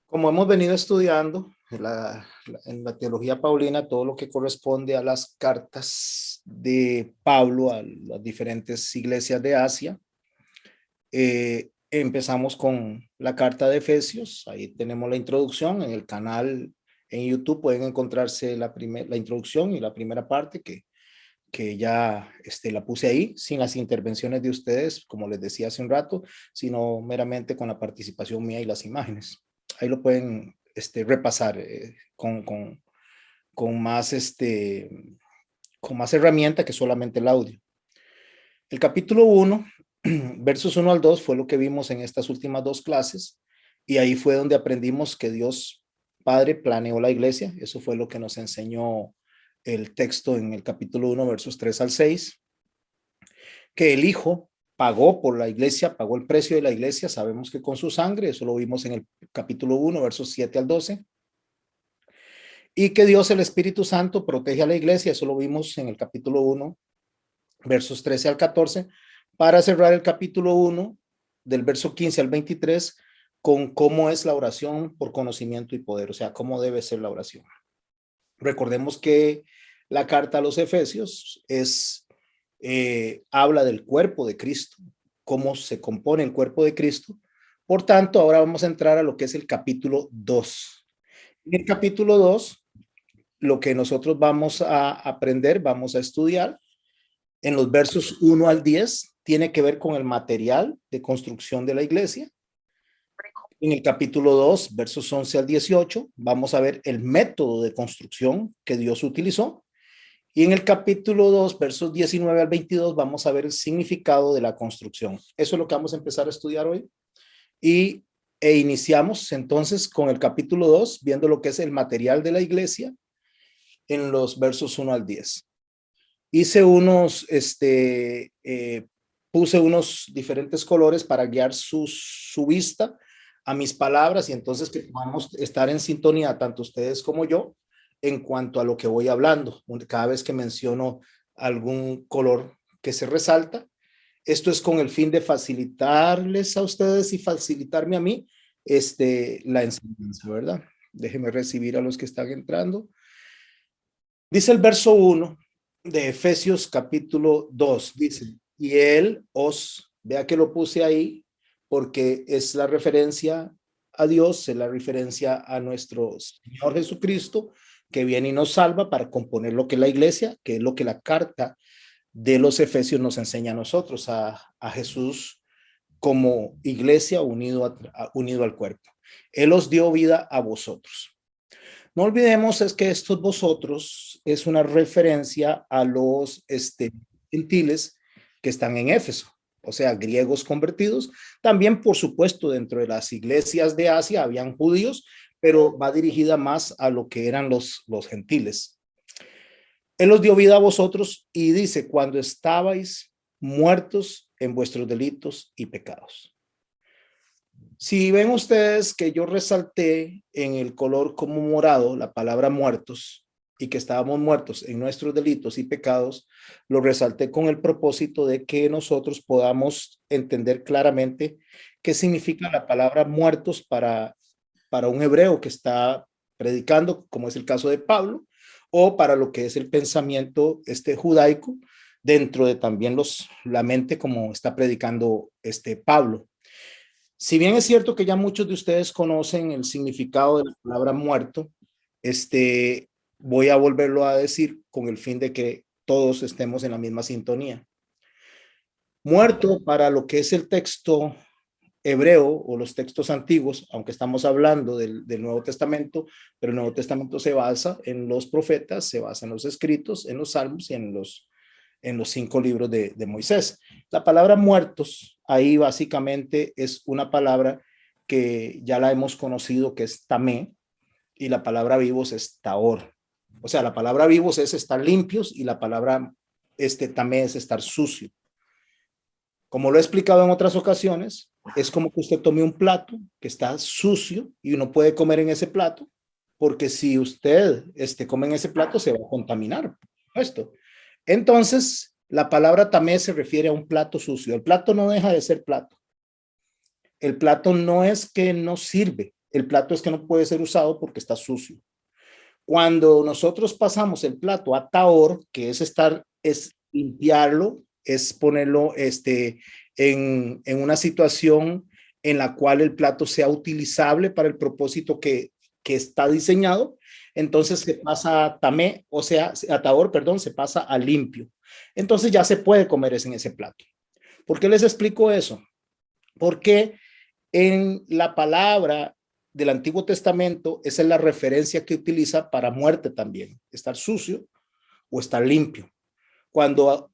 Como hemos venido estudiando en la teología paulina, todo lo que corresponde a las cartas de Pablo a las diferentes iglesias de Asia, empezamos con la carta de Efesios. Ahí tenemos la introducción. En el canal en YouTube pueden encontrarse la introducción y la primera parte que ya la puse ahí, sin las intervenciones de ustedes, como les decía hace un rato, sino meramente con la participación mía y las imágenes. Ahí lo pueden repasar con más, con más herramienta que solamente el audio. El capítulo 1, versos 1 al 2, fue lo que vimos en estas últimas dos clases, y ahí fue donde aprendimos que Dios Padre planeó la iglesia. Eso fue lo que nos enseñó el texto en el capítulo 1, versos 3 al 6, que el Hijo pagó por la iglesia, pagó el precio de la iglesia, sabemos que con su sangre, eso lo vimos en el capítulo 1, versos 7 al 12, y que Dios, el Espíritu Santo, protege a la iglesia, eso lo vimos en el capítulo 1, versos 13 al 14, para cerrar el capítulo 1, del verso 15 al 23, con cómo es la oración por conocimiento y poder, o sea, cómo debe ser la oración. Recordemos que la carta a los Efesios habla del cuerpo de Cristo, cómo se compone el cuerpo de Cristo. Por tanto, ahora vamos a entrar a lo que es el capítulo 2. En el capítulo 2, lo que nosotros vamos a aprender, vamos a estudiar, en los versos 1 al 10, tiene que ver con el material de construcción de la iglesia. En el capítulo 2, versos 11 al 18, vamos a ver el método de construcción que Dios utilizó. Y en el capítulo 2, versos 19 al 22, vamos a ver el significado de la construcción. Eso es lo que vamos a empezar a estudiar hoy. E iniciamos entonces con el capítulo 2, viendo lo que es el material de la iglesia en los versos 1 al 10. Hice puse unos diferentes colores para guiar su vista a mis palabras, y entonces que podamos estar en sintonía, tanto ustedes como yo, en cuanto a lo que voy hablando. Cada vez que menciono algún color que se resalta, esto es con el fin de facilitarles a ustedes y facilitarme a mí la enseñanza, ¿verdad? Déjenme recibir a los que están entrando. Dice el verso 1 de Efesios capítulo 2, dice, y él vea que lo puse ahí porque es la referencia a Dios, es la referencia a nuestro Señor Jesucristo, que viene y nos salva para componer lo que es la iglesia, que es lo que la carta de los Efesios nos enseña a nosotros, a Jesús como iglesia unido al cuerpo. Él os dio vida a vosotros. No olvidemos es que estos vosotros es una referencia a los gentiles que están en Éfeso, o sea, griegos convertidos. También, por supuesto, dentro de las iglesias de Asia habían judíos, pero va dirigida más a lo que eran los gentiles. Él os dio vida a vosotros y dice, cuando estabais muertos en vuestros delitos y pecados. Si ven ustedes que yo resalté en el color como morado la palabra muertos y que estábamos muertos en nuestros delitos y pecados, lo resalté con el propósito de que nosotros podamos entender claramente qué significa la palabra muertos para un hebreo que está predicando, como es el caso de Pablo, o para lo que es el pensamiento judaico dentro de también la mente, como está predicando Pablo. Si bien es cierto que ya muchos de ustedes conocen el significado de la palabra muerto, voy a volverlo a decir con el fin de que todos estemos en la misma sintonía. Muerto para lo que es el texto hebreo o los textos antiguos, aunque estamos hablando del Nuevo Testamento, pero el Nuevo Testamento se basa en los profetas, se basa en los escritos, en los salmos y en los 5 libros de Moisés. La palabra muertos ahí básicamente es una palabra que ya la hemos conocido, que es tamé, y la palabra vivos es taor. O sea, la palabra vivos es estar limpios y la palabra tamé es estar sucio. Como lo he explicado en otras ocasiones, es como que usted tome un plato que está sucio y uno puede comer en ese plato, porque si usted come en ese plato se va a contaminar. Esto. Entonces, la palabra tamé se refiere a un plato sucio. El plato no deja de ser plato. El plato no es que no sirve, el plato es que no puede ser usado porque está sucio. Cuando nosotros pasamos el plato a tahor, que es limpiarlo, es ponerlo en una situación en la cual el plato sea utilizable para el propósito que está diseñado, entonces se pasa a tamé, o sea, a tahor, perdón, se pasa a limpio. Entonces ya se puede comer en ese plato. ¿Por qué les explico eso? Porque en la palabra del Antiguo Testamento, esa es la referencia que utiliza para muerte también, estar sucio o estar limpio. Cuando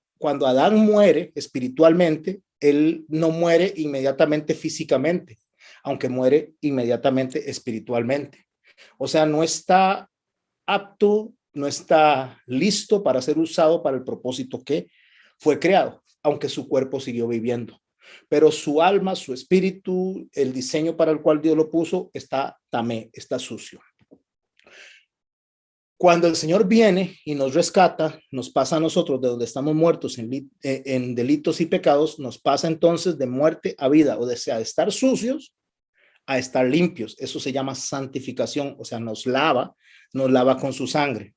Adán muere espiritualmente, él no muere inmediatamente físicamente, aunque muere inmediatamente espiritualmente. O sea, no está apto, no está listo para ser usado para el propósito que fue creado, aunque su cuerpo siguió viviendo. Pero su alma, su espíritu, el diseño para el cual Dios lo puso, está tamé, está sucio. Cuando el Señor viene y nos rescata, nos pasa a nosotros de donde estamos muertos en delitos y pecados, nos pasa entonces de muerte a vida, o sea, de estar sucios a estar limpios. Eso se llama santificación, o sea, nos lava con su sangre.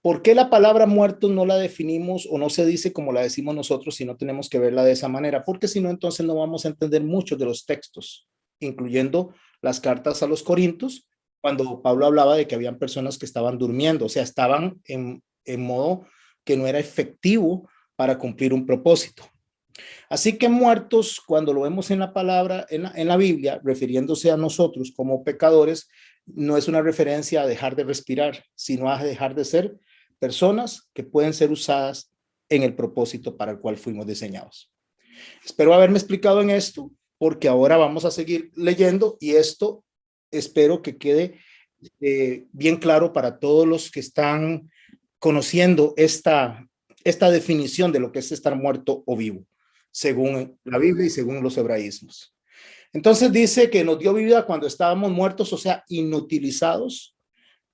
¿Por qué la palabra muertos no la definimos o no se dice como la decimos nosotros si no tenemos que verla de esa manera? Porque si no, entonces no vamos a entender muchos de los textos, incluyendo las cartas a los Corintios, cuando Pablo hablaba de que habían personas que estaban durmiendo, o sea, estaban en modo que no era efectivo para cumplir un propósito. Así que muertos, cuando lo vemos en la palabra, en la Biblia, refiriéndose a nosotros como pecadores, no es una referencia a dejar de respirar, sino a dejar de ser personas que pueden ser usadas en el propósito para el cual fuimos diseñados. Espero haberme explicado en esto, porque ahora vamos a seguir leyendo y esto espero que quede bien claro para todos los que están conociendo esta definición de lo que es estar muerto o vivo, según la Biblia y según los hebraísmos. Entonces dice que nos dio vida cuando estábamos muertos, o sea, inutilizados,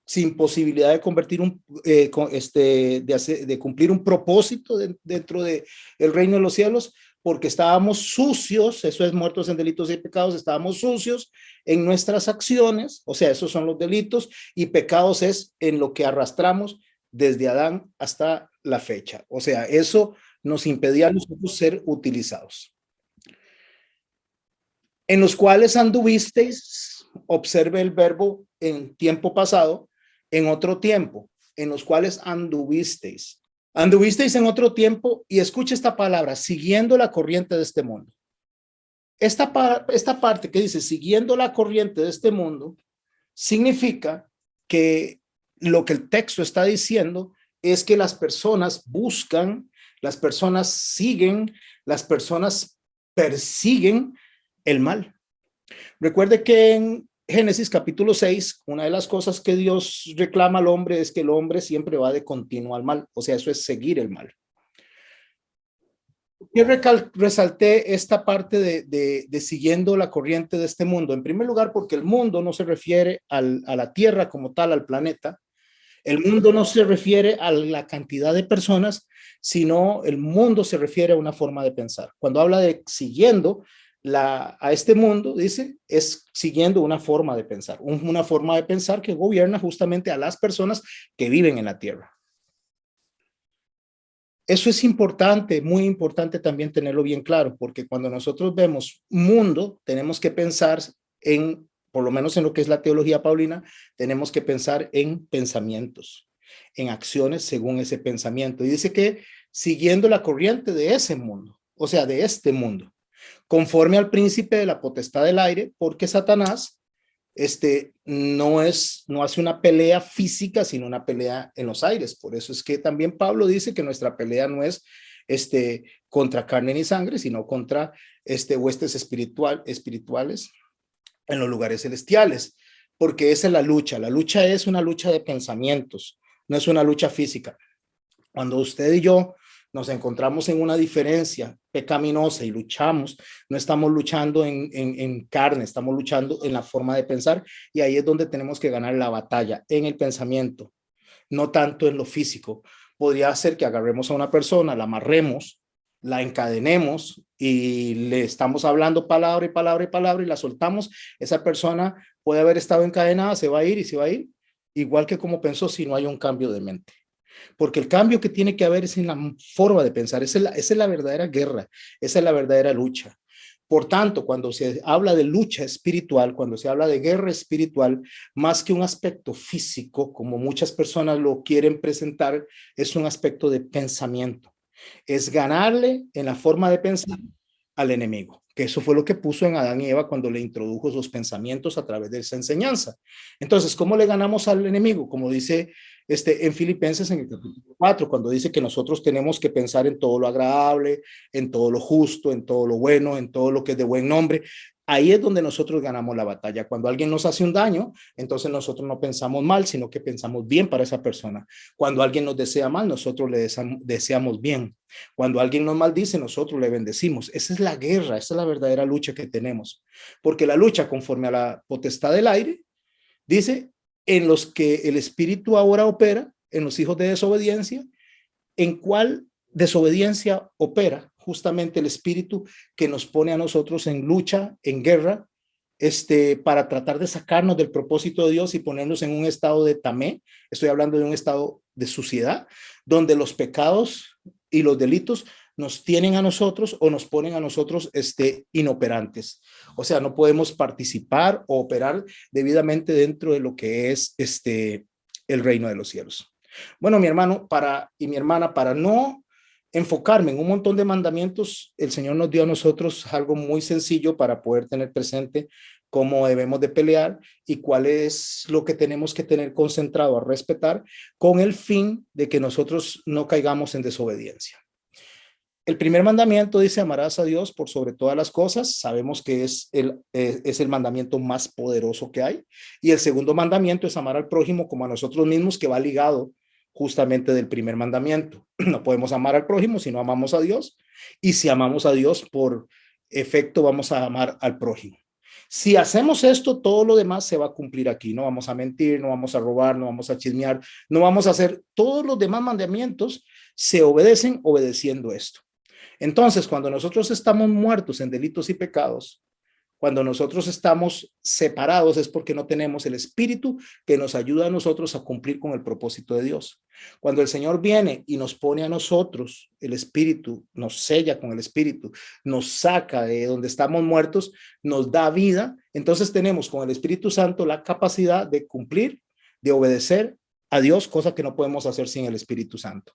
sin posibilidad de convertir de cumplir un propósito dentro del reino de los cielos, porque estábamos sucios, eso es muertos en delitos y pecados, estábamos sucios en nuestras acciones, o sea, esos son los delitos, y pecados es en lo que arrastramos desde Adán hasta la fecha. O sea, eso nos impedía a nosotros ser utilizados. En los cuales anduvisteis, observe el verbo en tiempo pasado, en otro tiempo, en los cuales anduvisteis. Anduvisteis en otro tiempo y escucha esta palabra, siguiendo la corriente de este mundo. Esta parte que dice, siguiendo la corriente de este mundo, significa que lo que el texto está diciendo es que las personas buscan, las personas siguen, las personas persiguen el mal. Recuerde que en Génesis capítulo 6, una de las cosas que Dios reclama al hombre es que el hombre siempre va de continuo al mal, o sea, eso es seguir el mal. Yo resalté esta parte de siguiendo la corriente de este mundo. En primer lugar, porque el mundo no se refiere a la Tierra como tal, al planeta. El mundo no se refiere a la cantidad de personas, sino el mundo se refiere a una forma de pensar. Cuando habla de siguiendo a este mundo, dice, es siguiendo una forma de pensar, una forma de pensar que gobierna justamente a las personas que viven en la Tierra. Eso es importante, muy importante también tenerlo bien claro, porque cuando nosotros vemos mundo, tenemos que pensar en, por lo menos en lo que es la teología paulina, tenemos que pensar en pensamientos, en acciones según ese pensamiento. Y dice que siguiendo la corriente de ese mundo, o sea, de este mundo, conforme al príncipe de la potestad del aire, porque Satanás no hace una pelea física, sino una pelea en los aires. Por eso es que también Pablo dice que nuestra pelea no es contra carne ni sangre, sino contra huestes espirituales en los lugares celestiales, porque esa es la lucha. La lucha es una lucha de pensamientos, no es una lucha física. Cuando usted y yo nos encontramos en una diferencia pecaminosa y luchamos, no estamos luchando en carne, estamos luchando en la forma de pensar, y ahí es donde tenemos que ganar la batalla, en el pensamiento, no tanto en lo físico. Podría ser que agarremos a una persona, la amarremos la encadenemos y le estamos hablando palabra y palabra y palabra y la soltamos, esa persona puede haber estado encadenada, se va a ir y se va a ir, igual que como pensó, si no hay un cambio de mente. Porque el cambio que tiene que haber es en la forma de pensar, esa es la verdadera guerra, esa es la verdadera lucha. Por tanto, cuando se habla de lucha espiritual, cuando se habla de guerra espiritual, más que un aspecto físico, como muchas personas lo quieren presentar, es un aspecto de pensamiento. Es ganarle en la forma de pensar al enemigo, que eso fue lo que puso en Adán y Eva cuando le introdujo sus pensamientos a través de esa enseñanza. Entonces, ¿cómo le ganamos al enemigo? Como dice en Filipenses en el capítulo 4, cuando dice que nosotros tenemos que pensar en todo lo agradable, en todo lo justo, en todo lo bueno, en todo lo que es de buen nombre. Ahí es donde nosotros ganamos la batalla. Cuando alguien nos hace un daño, entonces nosotros no pensamos mal, sino que pensamos bien para esa persona. Cuando alguien nos desea mal, nosotros le deseamos bien. Cuando alguien nos maldice, nosotros le bendecimos. Esa es la guerra, esa es la verdadera lucha que tenemos. Porque la lucha, conforme a la potestad del aire, dice, en los que el espíritu ahora opera, en los hijos de desobediencia, ¿en cuál desobediencia opera? Justamente el espíritu que nos pone a nosotros en lucha, en guerra, para tratar de sacarnos del propósito de Dios y ponernos en un estado de tamé. Estoy hablando de un estado de suciedad, donde los pecados y los delitos nos tienen a nosotros o nos ponen a nosotros inoperantes. O sea, no podemos participar o operar debidamente dentro de lo que es el reino de los cielos. Bueno, mi hermano y mi hermana, para no enfocarme en un montón de mandamientos, el Señor nos dio a nosotros algo muy sencillo para poder tener presente cómo debemos de pelear y cuál es lo que tenemos que tener concentrado a respetar con el fin de que nosotros no caigamos en desobediencia. El primer mandamiento dice: amarás a Dios por sobre todas las cosas. Sabemos que es el mandamiento más poderoso que hay. Y el segundo mandamiento es amar al prójimo como a nosotros mismos, que va ligado justamente del primer mandamiento. No podemos amar al prójimo si no amamos a Dios. Y si amamos a Dios, por efecto vamos a amar al prójimo. Si hacemos esto, todo lo demás se va a cumplir aquí. No vamos a mentir, no vamos a robar, no vamos a chismear, no vamos a hacer. Todos los demás mandamientos se obedecen obedeciendo esto. Entonces, cuando nosotros estamos muertos en delitos y pecados, cuando nosotros estamos separados, es porque no tenemos el espíritu que nos ayuda a nosotros a cumplir con el propósito de Dios. Cuando el Señor viene y nos pone a nosotros el espíritu, nos sella con el espíritu, nos saca de donde estamos muertos, nos da vida, entonces tenemos con el Espíritu Santo la capacidad de cumplir, de obedecer a Dios, cosa que no podemos hacer sin el Espíritu Santo.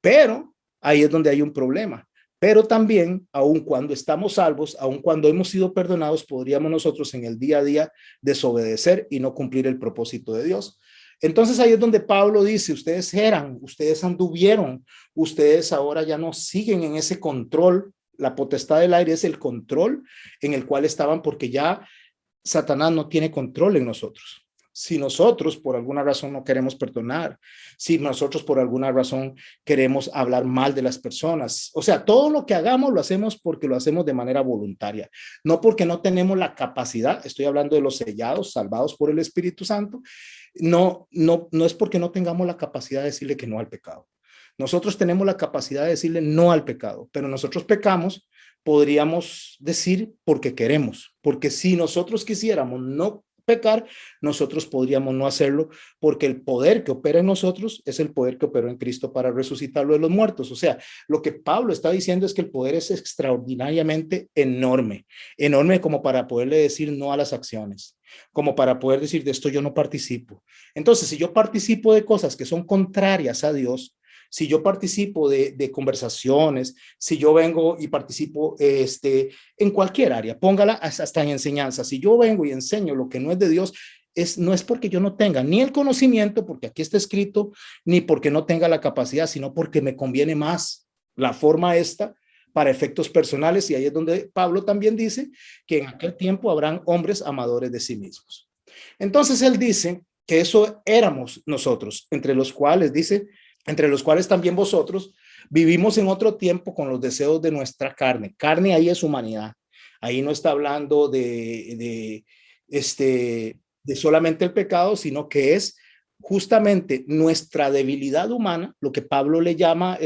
Pero ahí es donde hay un problema. Pero también, aun cuando estamos salvos, aun cuando hemos sido perdonados, podríamos nosotros en el día a día desobedecer y no cumplir el propósito de Dios. Entonces ahí es donde Pablo dice: ustedes eran, ustedes anduvieron, ustedes ahora ya no siguen en ese control. La potestad del aire es el control en el cual estaban, porque ya Satanás no tiene control en nosotros. Si nosotros por alguna razón no queremos perdonar, si nosotros por alguna razón queremos hablar mal de las personas, o sea, todo lo que hagamos lo hacemos porque lo hacemos de manera voluntaria, no porque no tenemos la capacidad. Estoy hablando de los sellados, salvados por el Espíritu Santo. No es porque no tengamos la capacidad de decirle que no al pecado. Nosotros tenemos la capacidad de decirle no al pecado, pero nosotros pecamos, podríamos decir, porque queremos, porque si nosotros quisiéramos no pecar, nosotros podríamos no hacerlo, porque el poder que opera en nosotros es el poder que operó en Cristo para resucitarlo de los muertos. O sea, lo que Pablo está diciendo es que el poder es extraordinariamente enorme, enorme como para poderle decir no a las acciones, como para poder decir: de esto yo no participo. Entonces, si yo participo de cosas que son contrarias a Dios, si yo participo de conversaciones, si yo vengo y participo en cualquier área, póngala hasta en enseñanza, si yo vengo y enseño lo que no es de Dios, no es porque yo no tenga ni el conocimiento, porque aquí está escrito, ni porque no tenga la capacidad, sino porque me conviene más la forma esta para efectos personales. Y ahí es donde Pablo también dice que en aquel tiempo habrán hombres amadores de sí mismos. Entonces él dice que eso éramos nosotros, entre los cuales también vosotros vivimos en otro tiempo con los deseos de nuestra carne. Carne ahí es humanidad. Ahí no está hablando de solamente el pecado, sino que es justamente nuestra debilidad humana, lo que Pablo le llama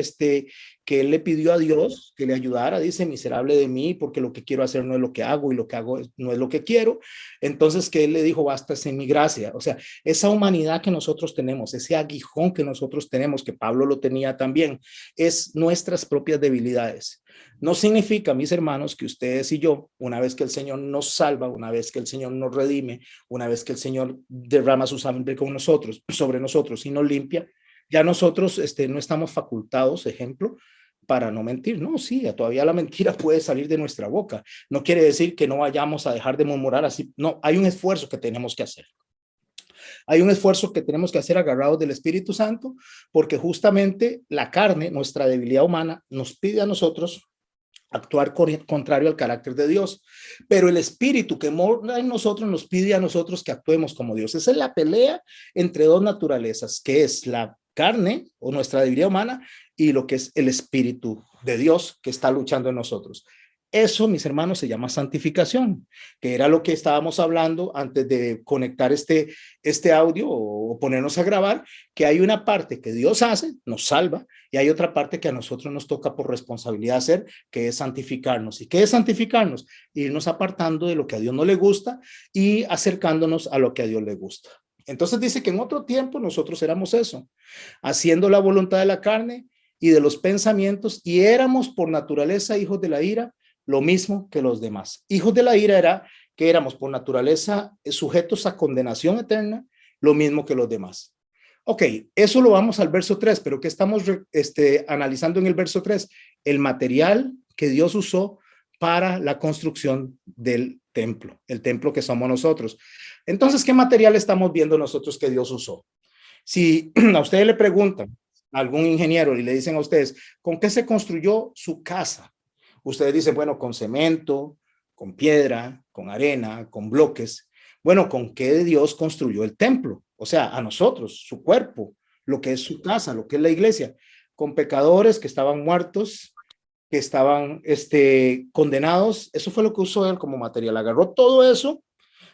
que él le pidió a Dios que le ayudara, dice, miserable de mí, porque lo que quiero hacer no es lo que hago y lo que hago no es lo que quiero. Entonces que él le dijo, basta en mi gracia. O sea, esa humanidad que nosotros tenemos, ese aguijón que nosotros tenemos, que Pablo lo tenía también, es nuestras propias debilidades. No significa, mis hermanos, que ustedes y yo, una vez que el Señor nos salva, una vez que el Señor nos redime, una vez que el Señor derrama su sangre con nosotros, sobre nosotros y nos limpia, ya nosotros no estamos facultados, ejemplo, para no mentir. No, sí, todavía la mentira puede salir de nuestra boca. No quiere decir que no vayamos a dejar de murmurar así. No, hay un esfuerzo que tenemos que hacer. Hay un esfuerzo que tenemos que hacer agarrados del Espíritu Santo, porque justamente la carne, nuestra debilidad humana, nos pide a nosotros actuar contrario al carácter de Dios, pero el espíritu que mora en nosotros nos pide a nosotros que actuemos como Dios. Esa es la pelea entre dos naturalezas, que es la carne o nuestra debilidad humana y lo que es el espíritu de Dios que está luchando en nosotros. Eso, mis hermanos, se llama santificación, que era lo que estábamos hablando antes de conectar este audio o ponernos a grabar, que hay una parte que Dios hace, nos salva, y hay otra parte que a nosotros nos toca por responsabilidad hacer, que es santificarnos. ¿Y qué es santificarnos? Irnos apartando de lo que a Dios no le gusta y acercándonos a lo que a Dios le gusta. Entonces dice que en otro tiempo nosotros éramos eso, haciendo la voluntad de la carne y de los pensamientos, y éramos por naturaleza hijos de la ira, lo mismo que los demás. Hijos de la ira era que éramos por naturaleza sujetos a condenación eterna, lo mismo que los demás. Ok, eso lo vamos al verso 3, pero ¿qué estamos analizando en el verso 3? El material que Dios usó para la construcción del templo, el templo que somos nosotros. Entonces, ¿qué material estamos viendo nosotros que Dios usó? Si a ustedes le preguntan a algún ingeniero y le dicen a ustedes, ¿con qué se construyó su casa? Ustedes dicen, bueno, con cemento, con piedra, con arena, con bloques. Bueno, ¿con qué Dios construyó el templo? O sea, a nosotros, su cuerpo, lo que es su casa, lo que es la iglesia, con pecadores que estaban muertos, que estaban condenados. Eso fue lo que usó él como material. Agarró todo eso,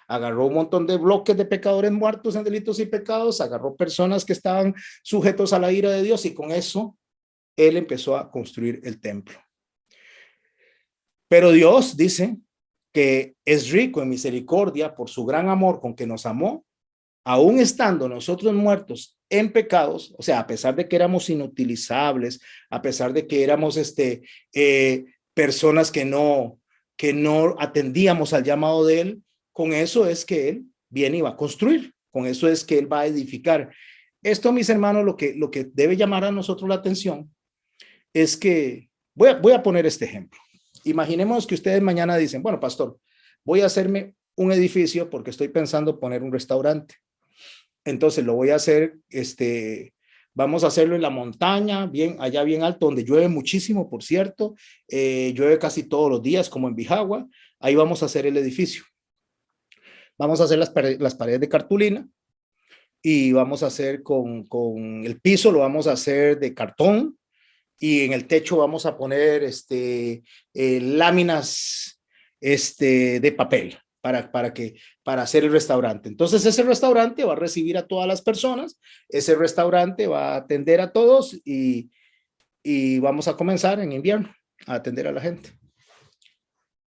agarró un montón de bloques de pecadores muertos en delitos y pecados, agarró personas que estaban sujetos a la ira de Dios y con eso él empezó a construir el templo. Pero Dios dice que es rico en misericordia por su gran amor con que nos amó, aún estando nosotros muertos en pecados, o sea, a pesar de que éramos inutilizables, a pesar de que éramos personas que no atendíamos al llamado de él, con eso es que él viene y va a construir, con eso es que él va a edificar. Esto, mis hermanos, lo que debe llamar a nosotros la atención es que, voy a poner este ejemplo. Imaginemos que ustedes mañana dicen, bueno, pastor, voy a hacerme un edificio porque estoy pensando poner un restaurante. Entonces lo voy a hacer, vamos a hacerlo en la montaña, bien, allá bien alto, donde llueve muchísimo, por cierto, llueve casi todos los días, como en Bijagua. Ahí vamos a hacer el edificio. Vamos a hacer las paredes de cartulina y vamos a hacer con el piso, lo vamos a hacer de cartón, y en el techo vamos a poner láminas de papel para hacer el restaurante. Entonces ese restaurante va a recibir a todas las personas, ese restaurante va a atender a todos y vamos a comenzar en invierno a atender a la gente.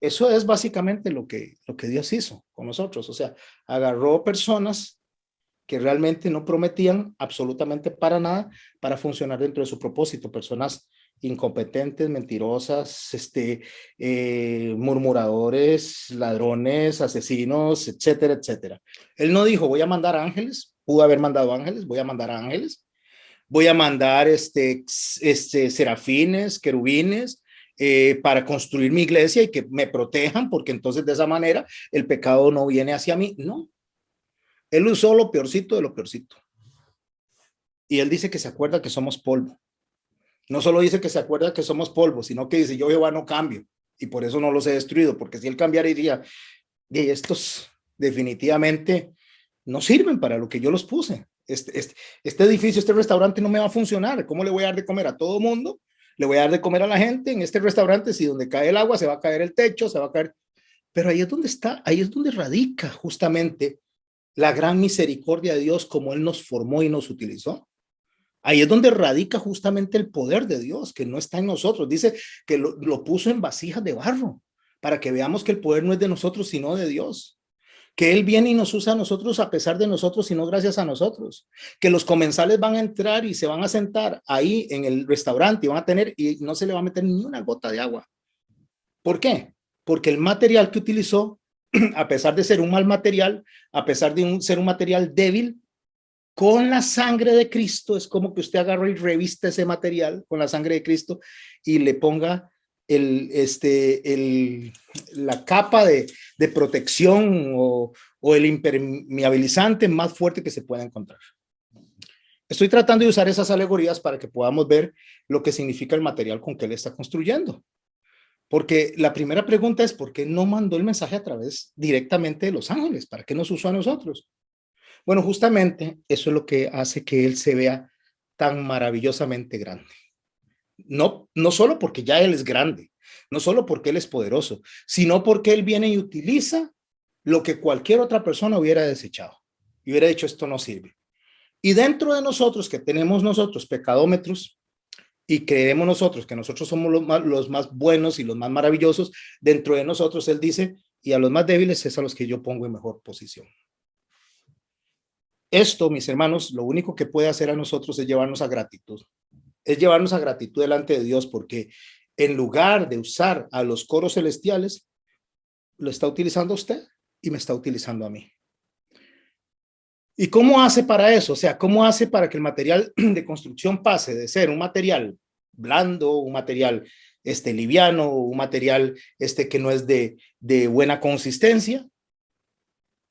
Eso es básicamente lo que Dios hizo con nosotros. O sea, agarró personas que realmente no prometían absolutamente para nada para funcionar dentro de su propósito. Personas incompetentes, mentirosas, murmuradores, ladrones, asesinos, etcétera, etcétera. Él no dijo, voy a mandar ángeles, pudo haber mandado ángeles, voy a mandar ángeles, voy a mandar serafines, querubines, para construir mi iglesia y que me protejan, porque entonces de esa manera el pecado no viene hacia mí. No, él usó lo peorcito de lo peorcito. Y él dice que se acuerda que somos polvo. No solo dice que se acuerda que somos polvo, sino que dice, yo Jehová no cambio. Y por eso no los he destruido, porque si él cambiara diría, y estos definitivamente no sirven para lo que yo los puse. Este edificio, este restaurante no me va a funcionar. ¿Cómo le voy a dar de comer a todo mundo? Le voy a dar de comer a la gente en este restaurante. Si donde cae el agua se va a caer el techo, se va a caer. Pero ahí es donde está, ahí es donde radica justamente la gran misericordia de Dios, como él nos formó y nos utilizó. Ahí es donde radica justamente el poder de Dios, que no está en nosotros. Dice que lo puso en vasijas de barro, para que veamos que el poder no es de nosotros, sino de Dios. Que Él viene y nos usa a nosotros a pesar de nosotros y no gracias a nosotros. Que los comensales van a entrar y se van a sentar ahí en el restaurante y van a tener, y no se le va a meter ni una gota de agua. ¿Por qué? Porque el material que utilizó, a pesar de ser un mal material, a pesar de ser un material débil, con la sangre de Cristo, es como que usted agarra y revista ese material con la sangre de Cristo y le ponga la capa de protección o el impermeabilizante más fuerte que se pueda encontrar. Estoy tratando de usar esas alegorías para que podamos ver lo que significa el material con que él está construyendo. Porque la primera pregunta es, ¿por qué no mandó el mensaje a través directamente de los ángeles? ¿Para qué nos usó a nosotros? Bueno, justamente eso es lo que hace que él se vea tan maravillosamente grande. No solo porque ya él es grande, no solo porque él es poderoso, sino porque él viene y utiliza lo que cualquier otra persona hubiera desechado y hubiera dicho, esto no sirve. Y dentro de nosotros, que tenemos nosotros pecadómetros y creemos nosotros que nosotros somos los más buenos y los más maravillosos, dentro de nosotros él dice, y a los más débiles es a los que yo pongo en mejor posición. Esto, mis hermanos, lo único que puede hacer a nosotros es llevarnos a gratitud. Es llevarnos a gratitud delante de Dios, porque en lugar de usar a los coros celestiales, lo está utilizando usted y me está utilizando a mí. ¿Y cómo hace para eso? O sea, ¿cómo hace para que el material de construcción pase de ser un material blando, un material liviano, un material que no es de buena consistencia?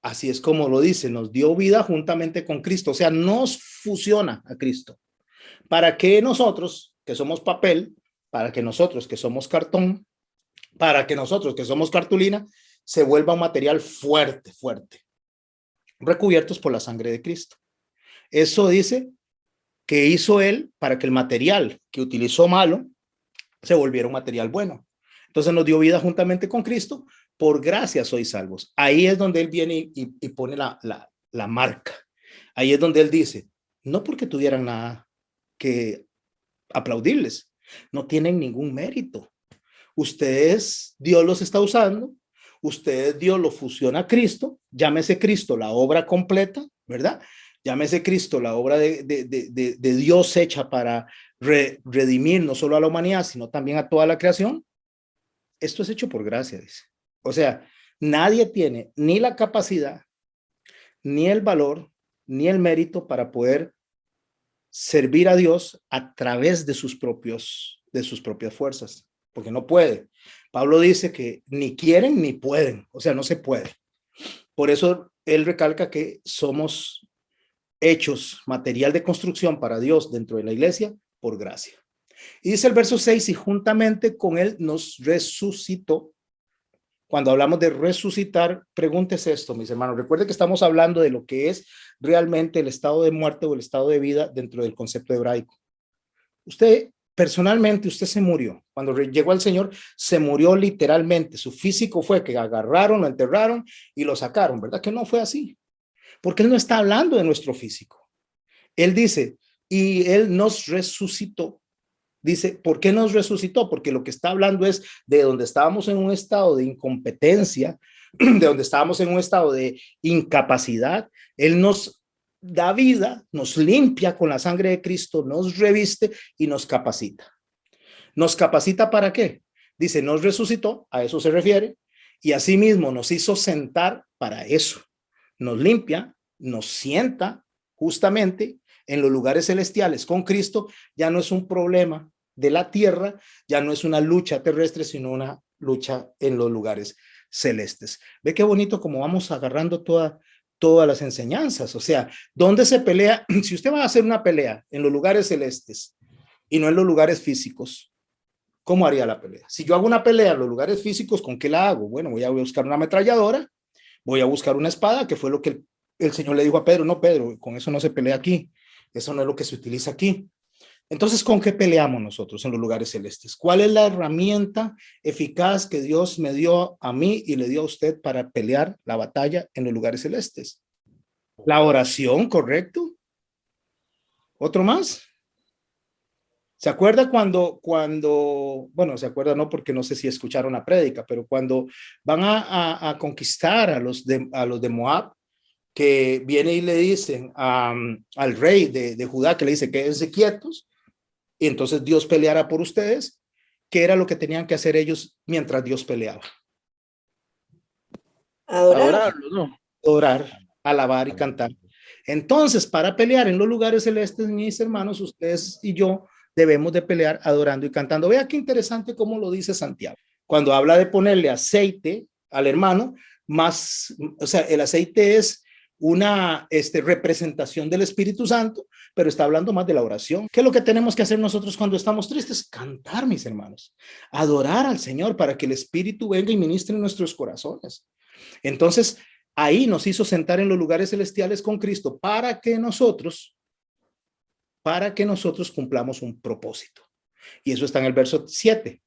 Así es como lo dice, nos dio vida juntamente con Cristo, o sea, nos fusiona a Cristo. Para que nosotros, que somos papel, para que nosotros, que somos cartón, para que nosotros, que somos cartulina, se vuelva un material fuerte, fuerte, recubiertos por la sangre de Cristo. Eso dice que hizo él para que el material que utilizó malo se volviera un material bueno. Entonces nos dio vida juntamente con Cristo, por gracia sois salvos. Ahí es donde él viene y pone la marca. Ahí es donde él dice, no porque tuvieran nada que aplaudirles, no tienen ningún mérito. Ustedes, Dios los está usando, ustedes, Dios lo fusiona a Cristo, llámese Cristo la obra completa, ¿verdad? Llámese Cristo la obra de Dios hecha para redimir no solo a la humanidad, sino también a toda la creación. Esto es hecho por gracia, dice. O sea, nadie tiene ni la capacidad, ni el valor, ni el mérito para poder servir a Dios a través de sus propias fuerzas, porque no puede. Pablo dice que ni quieren ni pueden, o sea, no se puede. Por eso él recalca que somos hechos material de construcción para Dios dentro de la iglesia por gracia. Y dice el verso 6, y juntamente con él nos resucitó. Cuando hablamos de resucitar, pregúntese esto, mis hermanos. Recuerde que estamos hablando de lo que es realmente el estado de muerte o el estado de vida dentro del concepto hebraico. Usted, personalmente, usted se murió. Cuando llegó al Señor, se murió literalmente. Su físico fue que agarraron, lo enterraron y lo sacaron, ¿verdad? Que no fue así. Porque Él no está hablando de nuestro físico. Él dice, y Él nos resucitó. Dice, ¿por qué nos resucitó? Porque lo que está hablando es de donde estábamos en un estado de incompetencia, de donde estábamos en un estado de incapacidad. Él nos da vida, nos limpia con la sangre de Cristo, nos reviste y nos capacita. ¿Nos capacita para qué? Dice, nos resucitó, a eso se refiere, y asimismo nos hizo sentar para eso. Nos limpia, nos sienta justamente en los lugares celestiales con Cristo. Ya no es un problema de la tierra, ya no es una lucha terrestre, sino una lucha en los lugares celestes. Ve qué bonito como vamos agarrando todas las enseñanzas. O sea, ¿dónde se pelea? Si usted va a hacer una pelea en los lugares celestes y no en los lugares físicos, ¿cómo haría la pelea? Si yo hago una pelea en los lugares físicos, ¿con qué la hago? Bueno, voy a buscar una ametralladora, voy a buscar una espada, que fue lo que el Señor le dijo a Pedro. No, Pedro, con eso no se pelea aquí. Eso no es lo que se utiliza aquí. Entonces, ¿con qué peleamos nosotros en los lugares celestes? ¿Cuál es la herramienta eficaz que Dios me dio a mí y le dio a usted para pelear la batalla en los lugares celestes? La oración, ¿correcto? ¿Otro más? ¿Se acuerda bueno, se acuerda no porque no sé si escucharon la prédica, pero cuando van a conquistar a los de Moab, que viene y le dicen al rey de Judá, que le dice, quédense quietos, y entonces Dios peleará por ustedes, ¿qué era lo que tenían que hacer ellos mientras Dios peleaba? Adorar. Adorarlo, ¿no? Adorar, alabar y cantar. Entonces, para pelear en los lugares celestes, mis hermanos, ustedes y yo debemos de pelear adorando y cantando. Vea qué interesante cómo lo dice Santiago. Cuando habla de ponerle aceite al hermano, más, o sea, el aceite es una representación del Espíritu Santo, pero está hablando más de la oración. ¿Qué es lo que tenemos que hacer nosotros cuando estamos tristes? Cantar, mis hermanos, adorar al Señor para que el Espíritu venga y ministre en nuestros corazones. Entonces, ahí nos hizo sentar en los lugares celestiales con Cristo para que nosotros cumplamos un propósito. Y eso está en el verso 7,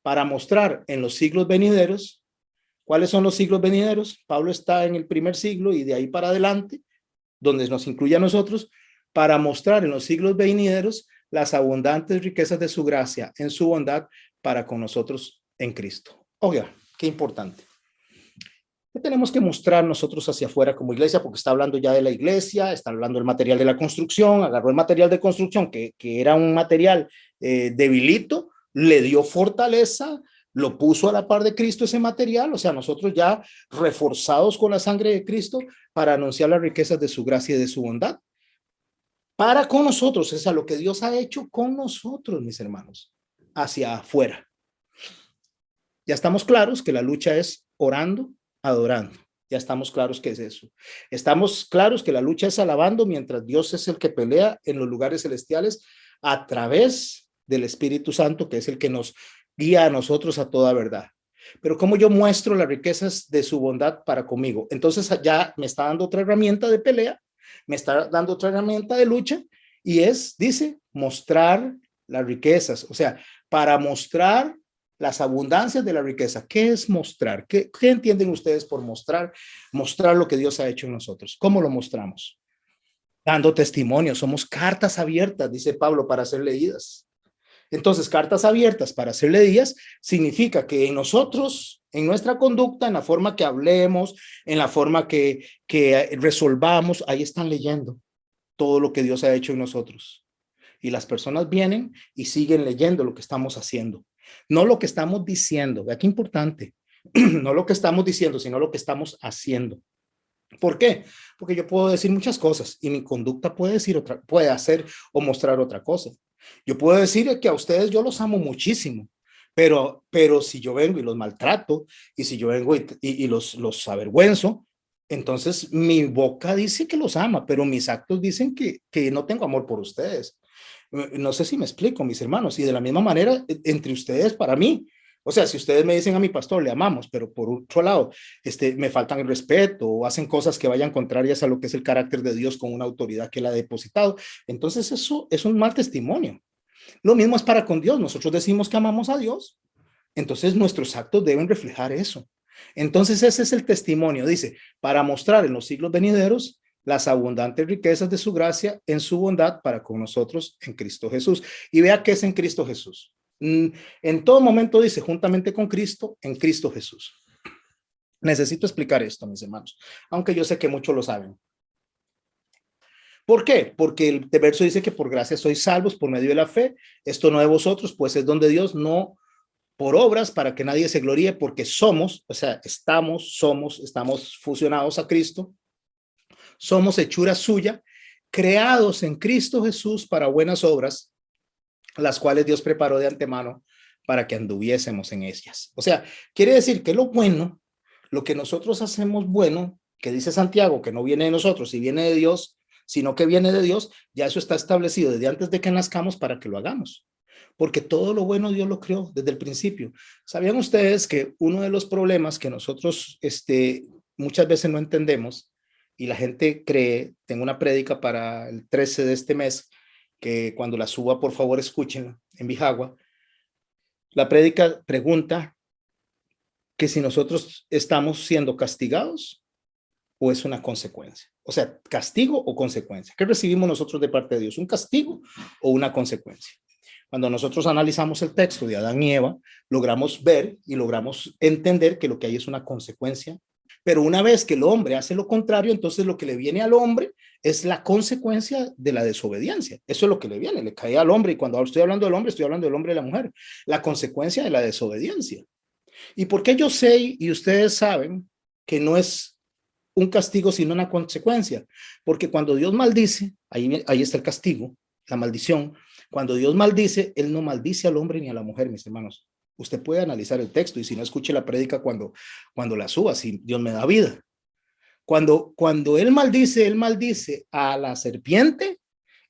para mostrar en los siglos venideros. ¿Cuáles son los siglos venideros? Pablo está en el primer siglo y de ahí para adelante, donde nos incluye a nosotros, para mostrar en los siglos venideros las abundantes riquezas de su gracia en su bondad para con nosotros en Cristo. Oiga, qué importante. ¿Qué tenemos que mostrar nosotros hacia afuera como iglesia? Porque está hablando ya de la iglesia, está hablando del material de la construcción, agarró el material de construcción, que era un material debilito, le dio fortaleza, lo puso a la par de Cristo ese material, o sea, nosotros ya reforzados con la sangre de Cristo para anunciar las riquezas de su gracia y de su bondad. Para con nosotros, es a lo que Dios ha hecho con nosotros, mis hermanos, hacia afuera. Ya estamos claros que la lucha es orando, adorando. Ya estamos claros que es eso. Estamos claros que la lucha es alabando mientras Dios es el que pelea en los lugares celestiales a través del Espíritu Santo, que es el que nos guía a nosotros a toda verdad. Pero ¿cómo yo muestro las riquezas de su bondad para conmigo? Entonces ya me está dando otra herramienta de pelea, me está dando otra herramienta de lucha y dice, mostrar las riquezas. O sea, para mostrar las abundancias de la riqueza. ¿Qué es mostrar? ¿Qué entienden ustedes por mostrar? Mostrar lo que Dios ha hecho en nosotros. ¿Cómo lo mostramos? Dando testimonio. Somos cartas abiertas, dice Pablo, para ser leídas. Entonces, cartas abiertas para ser leídas significa que en nosotros, en nuestra conducta, en la forma que hablemos, en la forma que resolvamos, ahí están leyendo todo lo que Dios ha hecho en nosotros. Y las personas vienen y siguen leyendo lo que estamos haciendo. No lo que estamos diciendo, vea qué importante, no lo que estamos diciendo, sino lo que estamos haciendo. ¿Por qué? Porque yo puedo decir muchas cosas y mi conducta puede hacer o mostrar otra cosa. Yo puedo decir que a ustedes yo los amo muchísimo, pero si yo vengo y los maltrato y si yo vengo y los avergüenzo, entonces mi boca dice que los ama, pero mis actos dicen que no tengo amor por ustedes. No sé si me explico, mis hermanos, y de la misma manera entre ustedes para mí. O sea, si ustedes me dicen a mi pastor, le amamos, pero por otro lado, me faltan el respeto o hacen cosas que vayan contrarias a lo que es el carácter de Dios con una autoridad que él ha depositado, entonces eso es un mal testimonio. Lo mismo es para con Dios. Nosotros decimos que amamos a Dios, entonces nuestros actos deben reflejar eso. Entonces ese es el testimonio, dice, para mostrar en los siglos venideros las abundantes riquezas de su gracia en su bondad para con nosotros en Cristo Jesús. Y vea qué es en Cristo Jesús. En todo momento dice, juntamente con Cristo, en Cristo Jesús. Necesito explicar esto, mis hermanos, aunque yo sé que muchos lo saben. ¿Por qué? Porque el verso dice que por gracia sois salvos por medio de la fe. Esto no de vosotros, pues es don de Dios, no por obras para que nadie se gloríe, porque somos, o sea, estamos fusionados a Cristo, somos hechura suya, creados en Cristo Jesús para buenas obras, las cuales Dios preparó de antemano para que anduviésemos en ellas. O sea, quiere decir que lo bueno, lo que nosotros hacemos bueno, que dice Santiago, que no viene de nosotros y viene de Dios, sino que viene de Dios, ya eso está establecido desde antes de que nazcamos para que lo hagamos. Porque todo lo bueno Dios lo creó desde el principio. ¿Sabían ustedes que uno de los problemas que nosotros muchas veces no entendemos y la gente cree, tengo una prédica para el 13 de este mes, que cuando la suba, por favor, escuchen en Bijagua. La prédica pregunta que si nosotros estamos siendo castigados o es una consecuencia. O sea, castigo o consecuencia. ¿Qué recibimos nosotros de parte de Dios? ¿Un castigo o una consecuencia? Cuando nosotros analizamos el texto de Adán y Eva, logramos ver y logramos entender que lo que hay es una consecuencia. Pero una vez que el hombre hace lo contrario, entonces lo que le viene al hombre es la consecuencia de la desobediencia. Eso es lo que le viene, le cae al hombre. Y cuando estoy hablando del hombre, estoy hablando del hombre y la mujer. La consecuencia de la desobediencia. ¿Y por qué yo sé y ustedes saben que no es un castigo sino una consecuencia? Porque cuando Dios maldice, ahí está el castigo, la maldición. Cuando Dios maldice, Él no maldice al hombre ni a la mujer, mis hermanos. Usted puede analizar el texto y si no, escuche la prédica cuando la suba, si Dios me da vida. Cuando Él maldice a la serpiente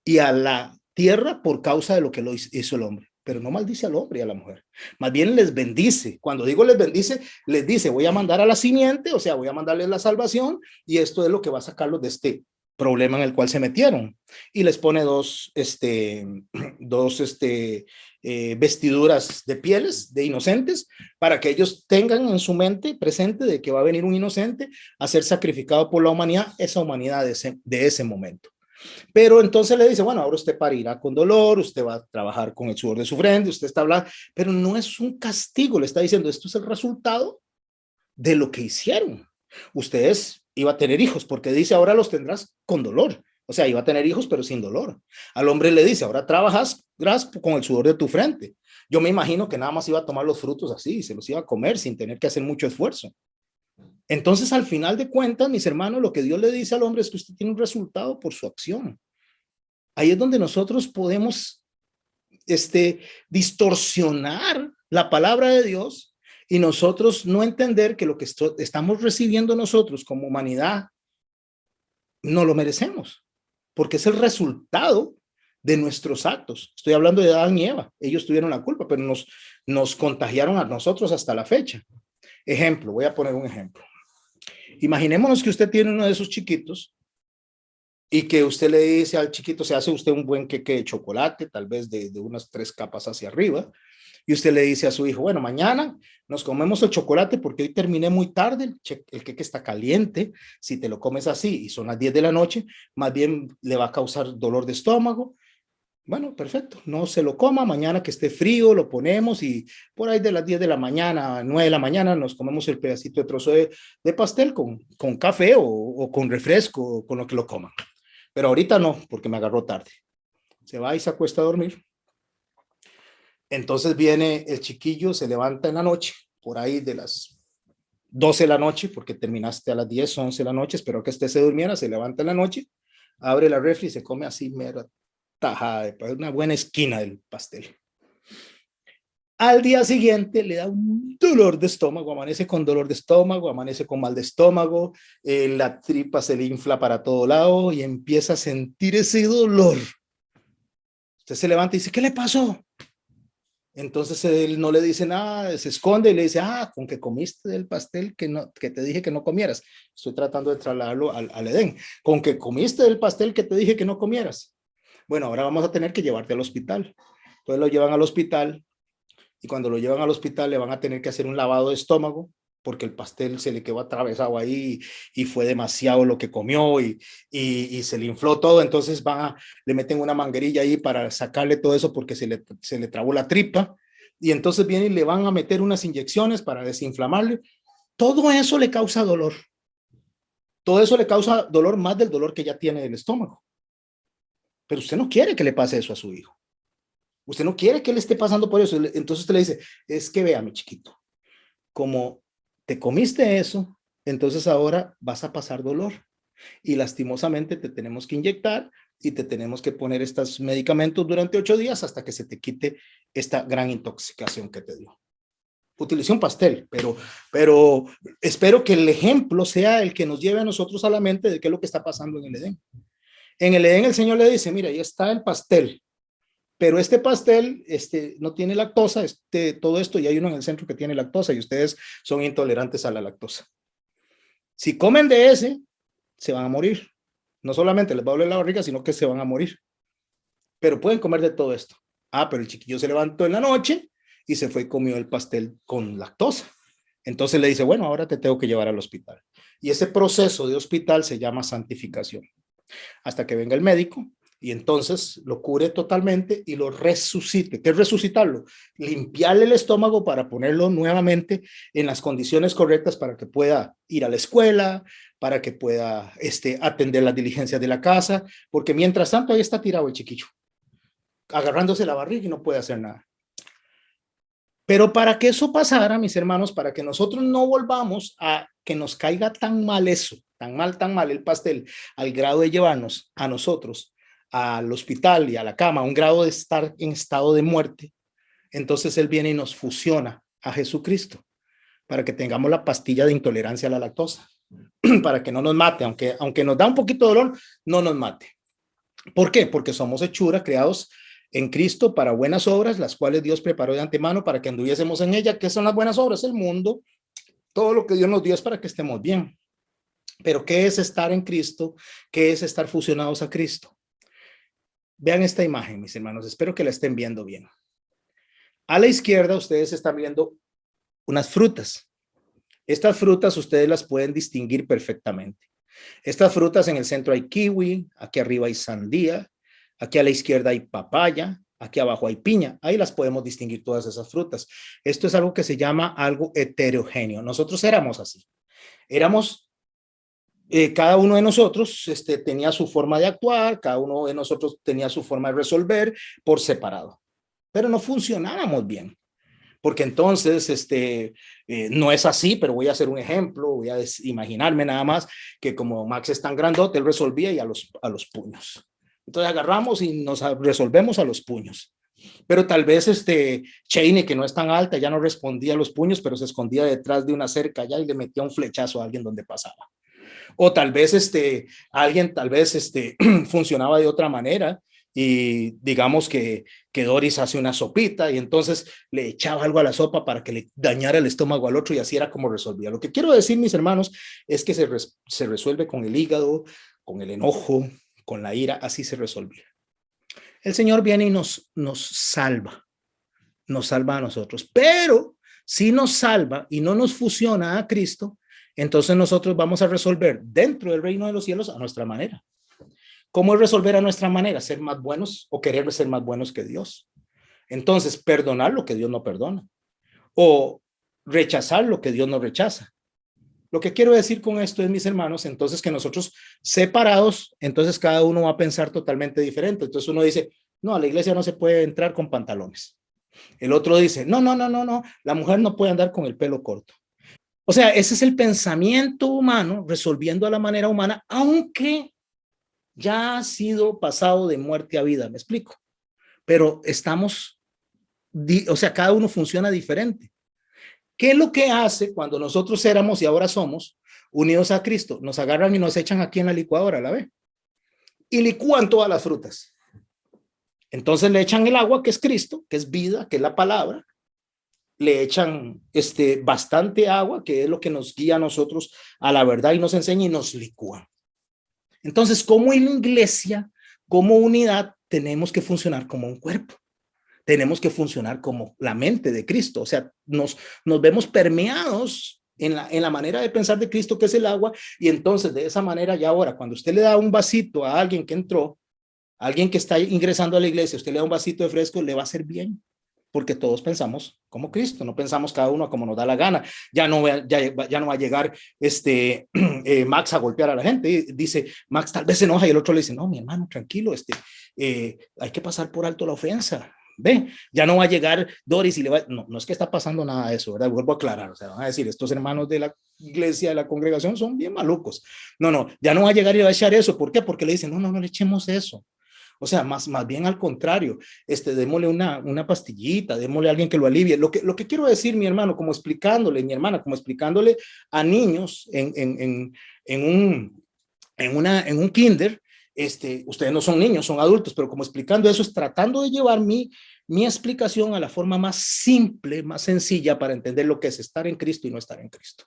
y a la tierra por causa de lo que lo hizo el hombre. Pero no maldice al hombre y a la mujer. Más bien les bendice. Cuando digo les bendice, les dice, voy a mandar a la simiente, o sea, voy a mandarles la salvación y esto es lo que va a sacarlos de este problema en el cual se metieron. Y les pone dos vestiduras de pieles de inocentes para que ellos tengan en su mente presente de que va a venir un inocente a ser sacrificado por la humanidad, esa humanidad de ese momento. Pero entonces le dice, bueno, ahora usted parirá con dolor, usted va a trabajar con el sudor de su frente, usted está hablando, pero no es un castigo, le está diciendo, esto es el resultado de lo que hicieron. Ustedes iba a tener hijos, porque dice, ahora los tendrás con dolor. O sea, iba a tener hijos, pero sin dolor. Al hombre le dice, ahora trabajas con el sudor de tu frente. Yo me imagino que nada más iba a tomar los frutos así, se los iba a comer sin tener que hacer mucho esfuerzo. Entonces, al final de cuentas, mis hermanos, lo que Dios le dice al hombre es que usted tiene un resultado por su acción. Ahí es donde nosotros podemos distorsionar la palabra de Dios y nosotros no entender que lo que estamos recibiendo nosotros como humanidad no lo merecemos, porque es el resultado de nuestros actos. Estoy hablando de Adán y Eva. Ellos tuvieron la culpa, pero nos contagiaron a nosotros hasta la fecha. Ejemplo, voy a poner un ejemplo. Imaginémonos que usted tiene uno de esos chiquitos y que usted le dice al chiquito, se hace usted un buen queque de chocolate, tal vez de unas 3 capas hacia arriba, y usted le dice a su hijo, bueno, mañana nos comemos el chocolate porque hoy terminé muy tarde, el queque está caliente, si te lo comes así y son las 10 de la noche, más bien le va a causar dolor de estómago. Bueno, perfecto, no se lo coma, mañana que esté frío lo ponemos y por ahí de las 10 de la mañana, 9 de la mañana nos comemos el pedacito de trozo de pastel con café o con refresco, o con lo que lo coman. Pero ahorita no, porque me agarró tarde. Se va y se acuesta a dormir. Entonces viene el chiquillo, se levanta en la noche, por ahí de las 12 de la noche, porque terminaste a las 10, 11 de la noche, espero que se durmiera, se levanta en la noche, abre la refri y se come así mera tajada, una buena esquina del pastel. Al día siguiente le da un dolor de estómago, amanece con dolor de estómago, amanece con mal de estómago, la tripa se le infla para todo lado y empieza a sentir ese dolor. Usted se levanta y dice, ¿qué le pasó? Entonces él no le dice nada, se esconde y le dice, con que comiste del pastel que te dije que no comieras. Estoy tratando de trasladarlo al Edén. Con que comiste del pastel que te dije que no comieras. Bueno, ahora vamos a tener que llevarte al hospital. Entonces lo llevan al hospital y cuando lo llevan al hospital le van a tener que hacer un lavado de estómago porque el pastel se le quedó atravesado ahí y fue demasiado lo que comió y se le infló todo, entonces le meten una manguerilla ahí para sacarle todo eso porque se le trabó la tripa y entonces vienen y le van a meter unas inyecciones para desinflamarle. Todo eso le causa dolor. Todo eso le causa dolor más del dolor que ya tiene del estómago. Pero usted no quiere que le pase eso a su hijo. Usted no quiere que le esté pasando por eso. Entonces usted le dice, es que vea, mi chiquito, como te comiste eso, entonces ahora vas a pasar dolor y lastimosamente te tenemos que inyectar y te tenemos que poner estos medicamentos durante 8 días hasta que se te quite esta gran intoxicación que te dio. Utilicé un pastel, pero espero que el ejemplo sea el que nos lleve a nosotros a la mente de qué es lo que está pasando en el Edén. En el Edén el Señor le dice, mira, ahí está el pastel, pero este pastel no tiene lactosa, todo esto, y hay uno en el centro que tiene lactosa y ustedes son intolerantes a la lactosa. Si comen de ese, se van a morir. No solamente les va a doler la barriga, sino que se van a morir. Pero pueden comer de todo esto. Pero el chiquillo se levantó en la noche y se fue y comió el pastel con lactosa. Entonces le dice, bueno, ahora te tengo que llevar al hospital. Y ese proceso de hospital se llama santificación. Hasta que venga el médico y entonces lo cure totalmente y lo resucite. ¿Qué es resucitarlo? Limpiarle el estómago para ponerlo nuevamente en las condiciones correctas para que pueda ir a la escuela, para que pueda atender las diligencias de la casa, porque mientras tanto ahí está tirado el chiquillo, agarrándose la barriga y no puede hacer nada. Pero para que eso pasara, mis hermanos, para que nosotros no volvamos a que nos caiga tan mal eso, tan mal el pastel, al grado de llevarnos a nosotros al hospital y a la cama, a un grado de estar en estado de muerte, entonces Él viene y nos fusiona a Jesucristo para que tengamos la pastilla de intolerancia a la lactosa, para que no nos mate, aunque nos da un poquito de dolor, no nos mate. ¿Por qué? Porque somos hechura, creados en Cristo para buenas obras, las cuales Dios preparó de antemano para que anduviésemos en ella. ¿Qué son las buenas obras? El mundo, todo lo que Dios nos dio es para que estemos bien. Pero ¿qué es estar en Cristo? ¿Qué es estar fusionados a Cristo? Vean esta imagen, mis hermanos, espero que la estén viendo bien. A la izquierda ustedes están viendo unas frutas. Estas frutas ustedes las pueden distinguir perfectamente. Estas frutas en el centro hay kiwi, aquí arriba hay sandía, aquí a la izquierda hay papaya, aquí abajo hay piña. Ahí las podemos distinguir todas esas frutas. Esto es algo que se llama algo heterogéneo. Nosotros éramos así. Éramos, cada uno de nosotros tenía su forma de actuar, cada uno de nosotros tenía su forma de resolver por separado. Pero no funcionábamos bien. Porque entonces no es así, pero voy a hacer un ejemplo, voy a imaginarme nada más que como Max es tan grandote, él resolvía y a los puños. Entonces agarramos y nos resolvemos a los puños. Pero tal vez Cheney, que no es tan alta, ya no respondía a los puños, pero se escondía detrás de una cerca allá y le metía un flechazo a alguien donde pasaba. O tal vez alguien tal vez funcionaba de otra manera y digamos que Doris hace una sopita y entonces le echaba algo a la sopa para que le dañara el estómago al otro y así era como resolvía. Lo que quiero decir, mis hermanos, es que se resuelve con el hígado, con el enojo, con la ira, así se resolvía. El Señor viene y nos salva a nosotros, pero si nos salva y no nos fusiona a Cristo, entonces nosotros vamos a resolver dentro del reino de los cielos a nuestra manera. ¿Cómo es resolver a nuestra manera? Ser más buenos o querer ser más buenos que Dios. Entonces, perdonar lo que Dios no perdona o rechazar lo que Dios no rechaza. Lo que quiero decir con esto es, mis hermanos, entonces que nosotros separados, entonces cada uno va a pensar totalmente diferente. Entonces uno dice, no, a la iglesia no se puede entrar con pantalones. El otro dice, no, la mujer no puede andar con el pelo corto. O sea, ese es el pensamiento humano resolviendo a la manera humana, aunque ya ha sido pasado de muerte a vida, me explico. Pero estamos, o sea, cada uno funciona diferente. ¿Qué es lo que hace cuando nosotros éramos y ahora somos unidos a Cristo? Nos agarran y nos echan aquí en la licuadora, ¿la ve? Y licúan todas las frutas. Entonces le echan el agua, que es Cristo, que es vida, que es la palabra. Le echan bastante agua, que es lo que nos guía a nosotros a la verdad y nos enseña y nos licúan. Entonces, como en la iglesia, como unidad, tenemos que funcionar como un cuerpo. Tenemos que funcionar como la mente de Cristo. O sea, nos vemos permeados en la manera de pensar de Cristo, que es el agua. Y entonces, de esa manera, ya ahora, cuando usted le da un vasito a alguien que entró, a alguien que está ingresando a la iglesia, usted le da un vasito de fresco, le va a hacer bien. Porque todos pensamos como Cristo, no pensamos cada uno como nos da la gana. Ya no va a llegar Max a golpear a la gente. Dice, Max tal vez se enoja y el otro le dice, no, mi hermano, tranquilo, hay que pasar por alto la ofensa. Ve, ya no va a llegar Doris y le va, no es que está pasando nada de eso, ¿verdad? Vuelvo a aclarar, o sea, van a decir, estos hermanos de la iglesia, de la congregación son bien malucos. No, ya no va a llegar y le va a echar eso. ¿Por qué? Porque le dicen, no le echemos eso. O sea, más bien al contrario, démosle una pastillita, démosle a alguien que lo alivie. Lo que quiero decir, mi hermano, como explicándole, mi hermana, como explicándole a niños en un kinder, ustedes no son niños, son adultos, pero como explicando eso, es tratando de llevar mi explicación a la forma más simple, más sencilla para entender lo que es estar en Cristo y no estar en Cristo.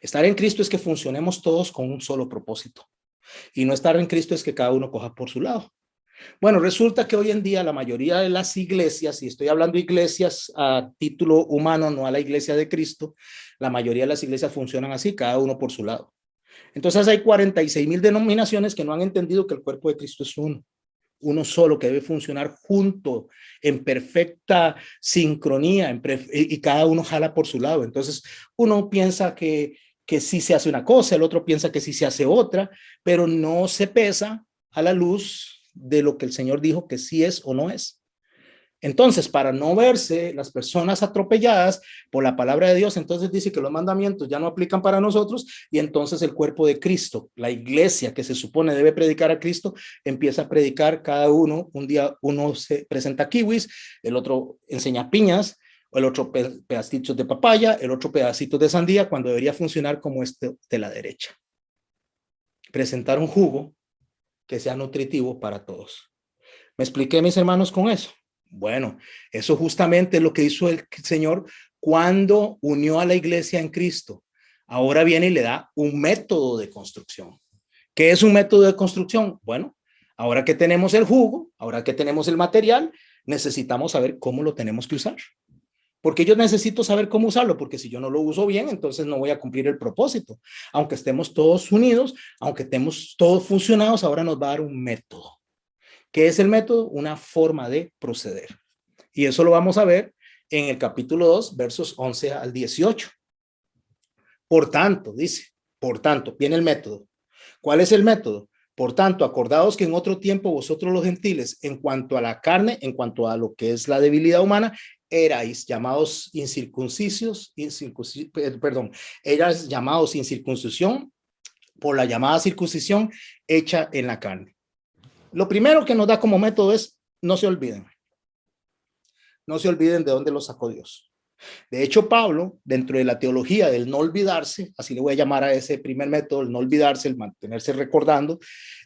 Estar en Cristo es que funcionemos todos con un solo propósito. Y no estar en Cristo es que cada uno coja por su lado. Bueno, resulta que hoy en día la mayoría de las iglesias, y estoy hablando de iglesias a título humano, no a la iglesia de Cristo, la mayoría de las iglesias funcionan así, cada uno por su lado. Entonces hay 46,000 denominaciones que no han entendido que el cuerpo de Cristo es uno. uno solo que debe funcionar junto, en perfecta sincronía, y cada uno jala por su lado. Entonces, uno piensa que sí se hace una cosa, el otro piensa que sí se hace otra, pero no se pesa a la luz de lo que el Señor dijo que sí es o no es. Entonces, para no verse las personas atropelladas por la palabra de Dios, entonces dice que los mandamientos ya no aplican para nosotros y entonces el cuerpo de Cristo, la iglesia que se supone debe predicar a Cristo, empieza a predicar cada uno. Un día uno se presenta kiwis, el otro enseña piñas, el otro pedacitos de papaya, el otro pedacitos de sandía, cuando debería funcionar como este de la derecha. Presentar un jugo que sea nutritivo para todos. ¿Me expliqué, mis hermanos, con eso? Bueno, eso justamente es lo que hizo el Señor cuando unió a la iglesia en Cristo. Ahora viene y le da un método de construcción. ¿Qué es un método de construcción? Bueno, ahora que tenemos el jugo, ahora que tenemos el material, necesitamos saber cómo lo tenemos que usar. Porque yo necesito saber cómo usarlo, porque si yo no lo uso bien, entonces no voy a cumplir el propósito. Aunque estemos todos unidos, aunque estemos todos funcionados, ahora nos va a dar un método. ¿Qué es el método? Una forma de proceder. Y eso lo vamos a ver en el capítulo 2, versos 11 al 18. Por tanto, dice, por tanto, viene el método. ¿Cuál es el método? Por tanto, acordaos que en otro tiempo vosotros los gentiles, en cuanto a la carne, en cuanto a lo que es la debilidad humana, erais llamados incircuncisos, erais llamados incircuncisión por la llamada circuncisión hecha en la carne. Lo primero que nos da como método es, no se olviden de dónde lo sacó Dios. De hecho, Pablo, dentro de la teología del no olvidarse, así le voy a llamar a ese primer método, el no olvidarse, el mantenerse recordando,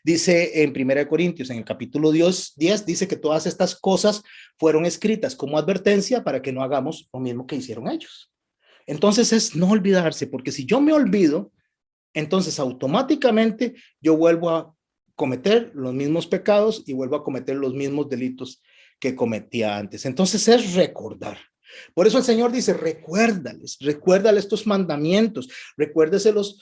dice en 1 Corintios, en el capítulo 10, dice que todas estas cosas fueron escritas como advertencia para que no hagamos lo mismo que hicieron ellos. Entonces es no olvidarse, porque si yo me olvido, entonces automáticamente yo vuelvo a cometer los mismos pecados y vuelvo a cometer los mismos delitos que cometía antes. Entonces es recordar. Por eso el Señor dice, recuérdales estos mandamientos, recuérdeselos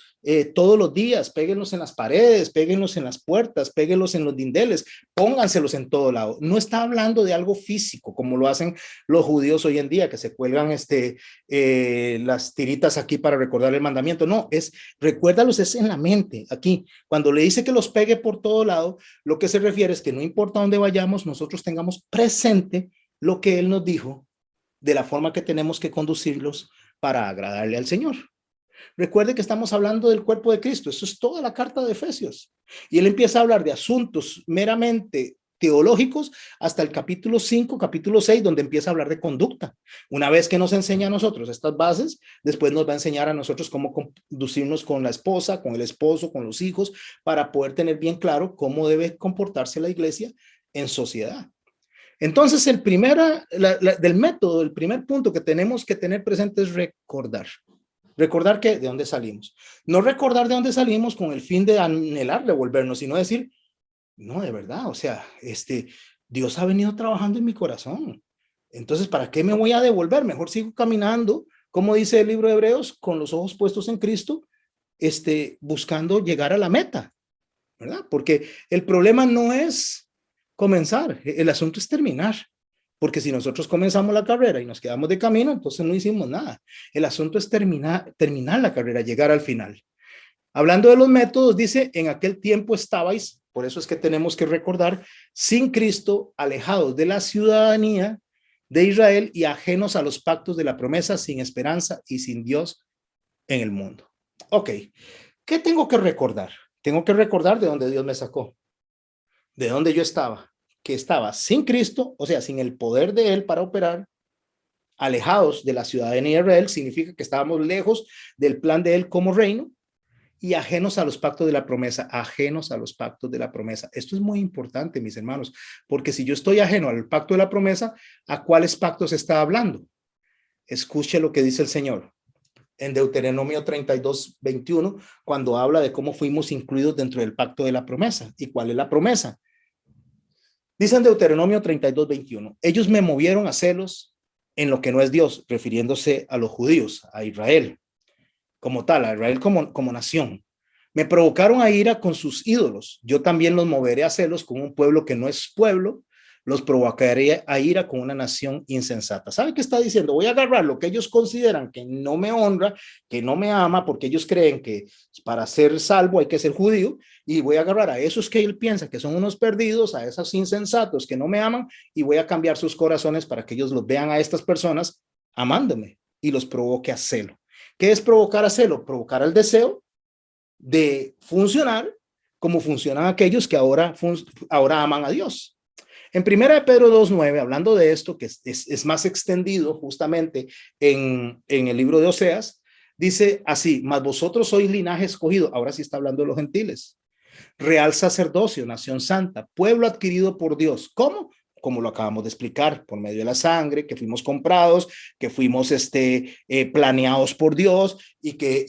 todos los días, péguenlos en las paredes, péguenlos en las puertas, péguenlos en los dindeles, pónganselos en todo lado. No está hablando de algo físico, como lo hacen los judíos hoy en día, que se cuelgan las tiritas aquí para recordar el mandamiento. No, recuérdalos es en la mente, aquí. Cuando le dice que los pegue por todo lado, lo que se refiere es que no importa dónde vayamos, nosotros tengamos presente lo que Él nos dijo, de la forma que tenemos que conducirlos para agradarle al Señor. Recuerde que estamos hablando del cuerpo de Cristo. Eso es toda la carta de Efesios. Y él empieza a hablar de asuntos meramente teológicos hasta el capítulo 5, capítulo 6, donde empieza a hablar de conducta. Una vez que nos enseña a nosotros estas bases, después nos va a enseñar a nosotros cómo conducirnos con la esposa, con el esposo, con los hijos, para poder tener bien claro cómo debe comportarse la iglesia en sociedad. Entonces, del método, el primer punto que tenemos que tener presente es recordar. Recordar que de dónde salimos. No recordar de dónde salimos con el fin de anhelar devolvernos, sino decir, no, de verdad, o sea, Dios ha venido trabajando en mi corazón. Entonces, ¿para qué me voy a devolver? Mejor sigo caminando, como dice el libro de Hebreos, con los ojos puestos en Cristo, buscando llegar a la meta, ¿verdad? Porque el problema no es comenzar, el asunto es terminar, porque si nosotros comenzamos la carrera y nos quedamos de camino, entonces no hicimos nada. El asunto es terminar la carrera, llegar al final. Hablando de los métodos, dice, en aquel tiempo estabais, por eso es que tenemos que recordar, sin Cristo, alejados de la ciudadanía de Israel y ajenos a los pactos de la promesa, sin esperanza y sin Dios en el mundo. Ok, ¿qué tengo que recordar? Tengo que recordar de dónde Dios me sacó, de dónde yo estaba, que estaba sin Cristo, o sea, sin el poder de Él para operar, alejados de la ciudadanía de Israel, significa que estábamos lejos del plan de Él como reino y ajenos a los pactos de la promesa, ajenos a los pactos de la promesa. Esto es muy importante, mis hermanos, porque si yo estoy ajeno al pacto de la promesa, ¿a cuáles pactos está hablando? Escuche lo que dice el Señor en Deuteronomio 32, 21, cuando habla de cómo fuimos incluidos dentro del pacto de la promesa. ¿Y cuál es la promesa? Dice en Deuteronomio 32, 21, ellos me movieron a celos en lo que no es Dios, refiriéndose a los judíos, a Israel como tal, a Israel como nación, Me provocaron a ira con sus ídolos. Yo también los moveré a celos con un pueblo que no es pueblo. Los provocaré a ira con una nación insensata. ¿Sabe qué está diciendo? Voy a agarrar lo que ellos consideran que no me honra, que no me ama, porque ellos creen que para ser salvo hay que ser judío, y voy a agarrar a esos que él piensa que son unos perdidos, a esos insensatos que no me aman, y voy a cambiar sus corazones para que ellos los vean a estas personas amándome y los provoque a celo. ¿Qué es provocar a celo? Provocar el deseo de funcionar como funcionan aquellos que ahora aman a Dios. En 1 Pedro 2:9, hablando de esto, que es más extendido justamente en el libro de Oseas, dice así: mas vosotros sois linaje escogido. Ahora sí está hablando de los gentiles. Real sacerdocio, nación santa, pueblo adquirido por Dios. ¿Cómo? Como lo acabamos de explicar, por medio de la sangre, que fuimos comprados, que fuimos planeados por Dios y que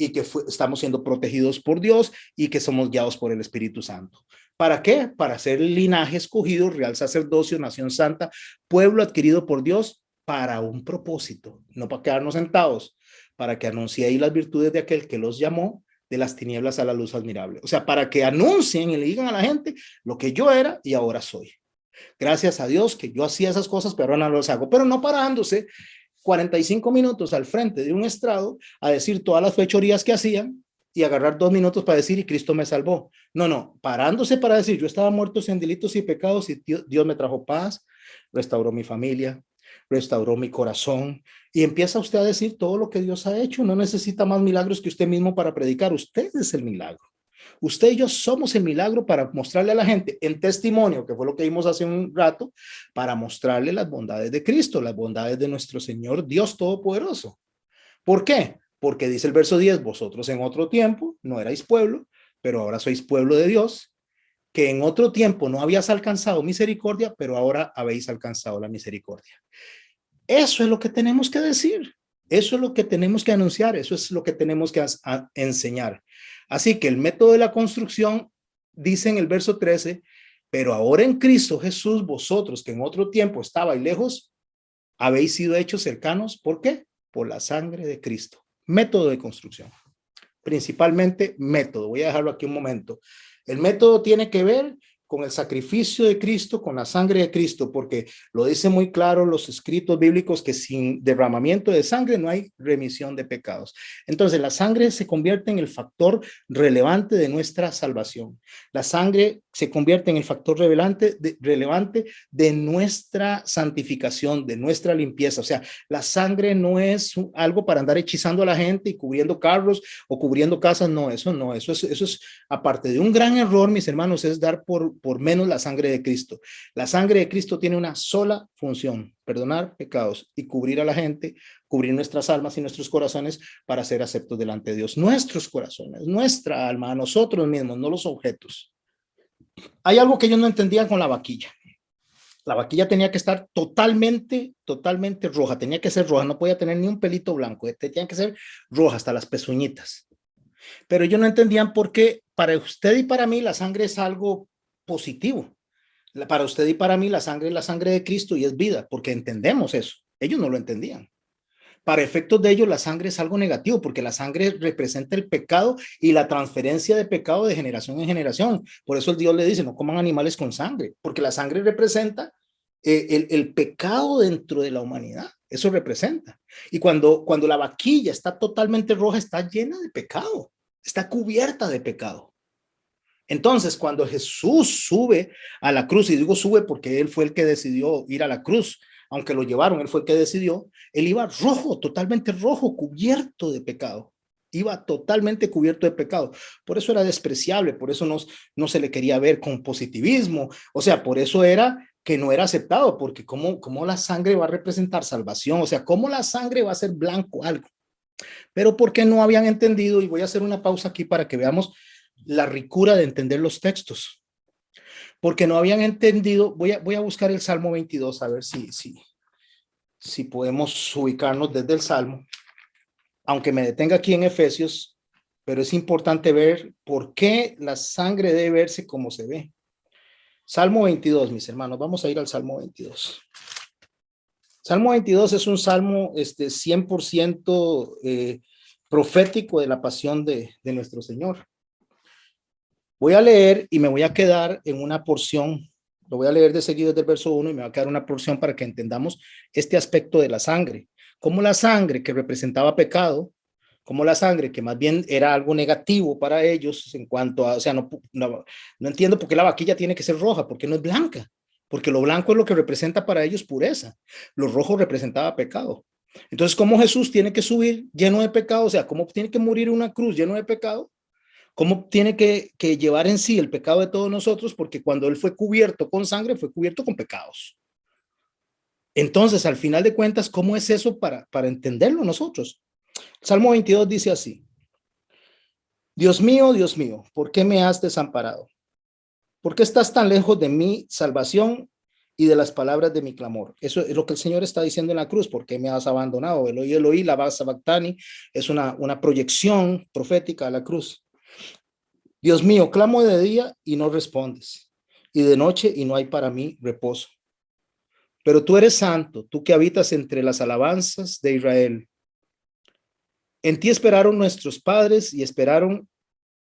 estamos siendo protegidos por Dios y que somos guiados por el Espíritu Santo. ¿Para qué? Para ser linaje escogido, real sacerdocio, nación santa, pueblo adquirido por Dios para un propósito, no para quedarnos sentados, para que anunciéis las virtudes de aquel que los llamó de las tinieblas a la luz admirable. O sea, para que anuncien y le digan a la gente lo que yo era y ahora soy. Gracias a Dios que yo hacía esas cosas, pero ahora no las hago. Pero no parándose 45 minutos al frente de un estrado a decir todas las fechorías que hacían y agarrar 2 minutos para decir y Cristo me salvó. No, parándose para decir yo estaba muerto en delitos y pecados y Dios me trajo paz, restauró mi familia, restauró mi corazón, y empieza usted a decir todo lo que Dios ha hecho. No necesita más milagros que usted mismo para predicar. Usted es el milagro. Usted y yo somos el milagro para mostrarle a la gente en testimonio, que fue lo que vimos hace un rato, para mostrarle las bondades de Cristo, las bondades de nuestro Señor Dios Todopoderoso. ¿Por qué? Porque dice el verso 10, vosotros en otro tiempo no erais pueblo, pero ahora sois pueblo de Dios, que en otro tiempo no habías alcanzado misericordia, pero ahora habéis alcanzado la misericordia. Eso es lo que tenemos que decir. Eso es lo que tenemos que anunciar. Eso es lo que tenemos que enseñar. Así que el método de la construcción dice en el verso 13, pero ahora en Cristo Jesús, vosotros que en otro tiempo estabais lejos, habéis sido hechos cercanos. ¿Por qué? Por la sangre de Cristo. Método de construcción. Principalmente método. Voy a dejarlo aquí un momento. El método tiene que ver con el sacrificio de Cristo, con la sangre de Cristo, porque lo dice muy claro los escritos bíblicos que sin derramamiento de sangre no hay remisión de pecados. Entonces la sangre se convierte en el factor relevante de nuestra salvación. La sangre se convierte en el factor relevante de nuestra santificación, de nuestra limpieza. O sea, la sangre no es algo para andar hechizando a la gente y cubriendo carros o cubriendo casas. No, eso es aparte de un gran error, mis hermanos, es dar por menos la sangre de Cristo. La sangre de Cristo tiene una sola función: perdonar pecados y cubrir a la gente, cubrir nuestras almas y nuestros corazones para ser aceptos delante de Dios. Nuestros corazones, nuestra alma, a nosotros mismos, no los objetos. Hay algo que ellos no entendían con la vaquilla. La vaquilla tenía que estar totalmente roja, tenía que ser roja, no podía tener ni un pelito blanco, tenía que ser roja hasta las pezuñitas. Pero ellos no entendían por qué para usted y para mí la sangre es algo positivo. Para usted y para mí la sangre es la sangre de Cristo y es vida, porque entendemos eso. Ellos no lo entendían. Para efectos de ellos la sangre es algo negativo, porque la sangre representa el pecado y la transferencia de pecado de generación en generación. Por eso el Dios le dice, no coman animales con sangre, porque la sangre representa el pecado dentro de la humanidad. Eso representa. Y cuando la vaquilla está totalmente roja, está llena de pecado, está cubierta de pecado. Entonces, cuando Jesús sube a la cruz, y digo sube porque él fue el que decidió ir a la cruz, aunque lo llevaron, él fue el que decidió, él iba rojo, totalmente rojo, cubierto de pecado. Iba totalmente cubierto de pecado. Por eso era despreciable, por eso no se le quería ver con positivismo. O sea, por eso era que no era aceptado, porque ¿cómo la sangre va a representar salvación? O sea, ¿cómo la sangre va a ser blanco algo? Pero porque no habían entendido, y voy a hacer una pausa aquí para que veamos la ricura de entender los textos. Porque no habían entendido, voy a buscar el Salmo 22, a ver si podemos ubicarnos desde el Salmo, aunque me detenga aquí en Efesios, pero es importante ver por qué la sangre debe verse como se ve. Salmo 22, mis hermanos, vamos a ir al Salmo 22. Salmo 22 es un salmo 100% profético de la pasión de nuestro Señor. Voy a leer y me voy a quedar en una porción. Lo voy a leer de seguido desde el verso 1 y me va a quedar una porción para que entendamos este aspecto de la sangre. Cómo la sangre que representaba pecado, como la sangre que más bien era algo negativo para ellos en cuanto a, o sea, no entiendo por qué la vaquilla tiene que ser roja, porque no es blanca, porque lo blanco es lo que representa para ellos pureza, lo rojo representaba pecado. Entonces, ¿cómo Jesús tiene que subir lleno de pecado? O sea, ¿cómo tiene que morir en una cruz lleno de pecado? ¿Cómo tiene que llevar en sí el pecado de todos nosotros? Porque cuando él fue cubierto con sangre, fue cubierto con pecados. Entonces, al final de cuentas, ¿cómo es eso para entenderlo nosotros? Salmo 22 dice así: Dios mío, ¿por qué me has desamparado? ¿Por qué estás tan lejos de mi salvación y de las palabras de mi clamor? Eso es lo que el Señor está diciendo en la cruz. ¿Por qué me has abandonado? Eloi, Eloi, lama sabactani, es una proyección profética a la cruz. Dios mío, clamo de día y no respondes, y de noche y no hay para mí reposo. Pero tú eres santo, tú que habitas entre las alabanzas de Israel. En ti esperaron nuestros padres y esperaron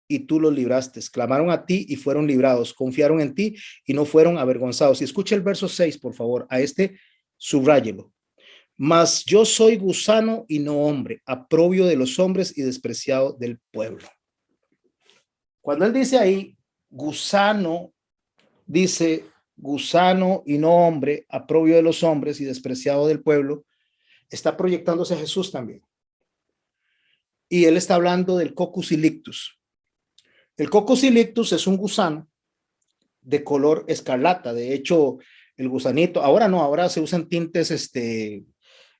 y tú los libraste. Clamaron a ti y fueron librados. Confiaron en ti y no fueron avergonzados. Y escucha el verso 6, por favor. A este subráyelo. Mas yo soy gusano y no hombre, aprobio de los hombres y despreciado del pueblo. Cuando él dice ahí, gusano, dice gusano y no hombre, aprobio de los hombres y despreciado del pueblo, está proyectándose a Jesús también. Y él está hablando del Coccus Ictus. El Coccus Ictus es un gusano de color escarlata. De hecho, el gusanito, ahora no, ahora se usan tintes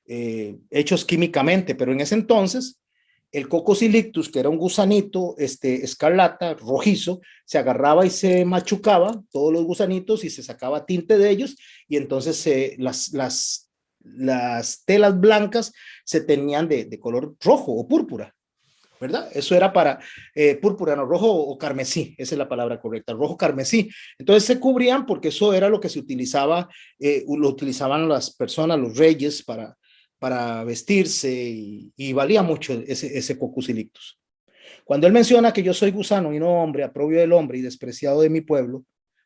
hechos químicamente, pero en ese entonces el Coccus Ictus, que era un gusanito escarlata, rojizo, se agarraba y se machucaba todos los gusanitos y se sacaba tinte de ellos y entonces las telas blancas se tenían de color rojo o púrpura. ¿Verdad? Eso era para púrpura, no, rojo o carmesí, esa es la palabra correcta, rojo carmesí. Entonces se cubrían porque eso era lo que se utilizaba, lo utilizaban las personas, los reyes, para vestirse y valía mucho ese Coccus Ictus. Cuando él menciona que yo soy gusano y no hombre, aprobio del hombre y despreciado de mi pueblo,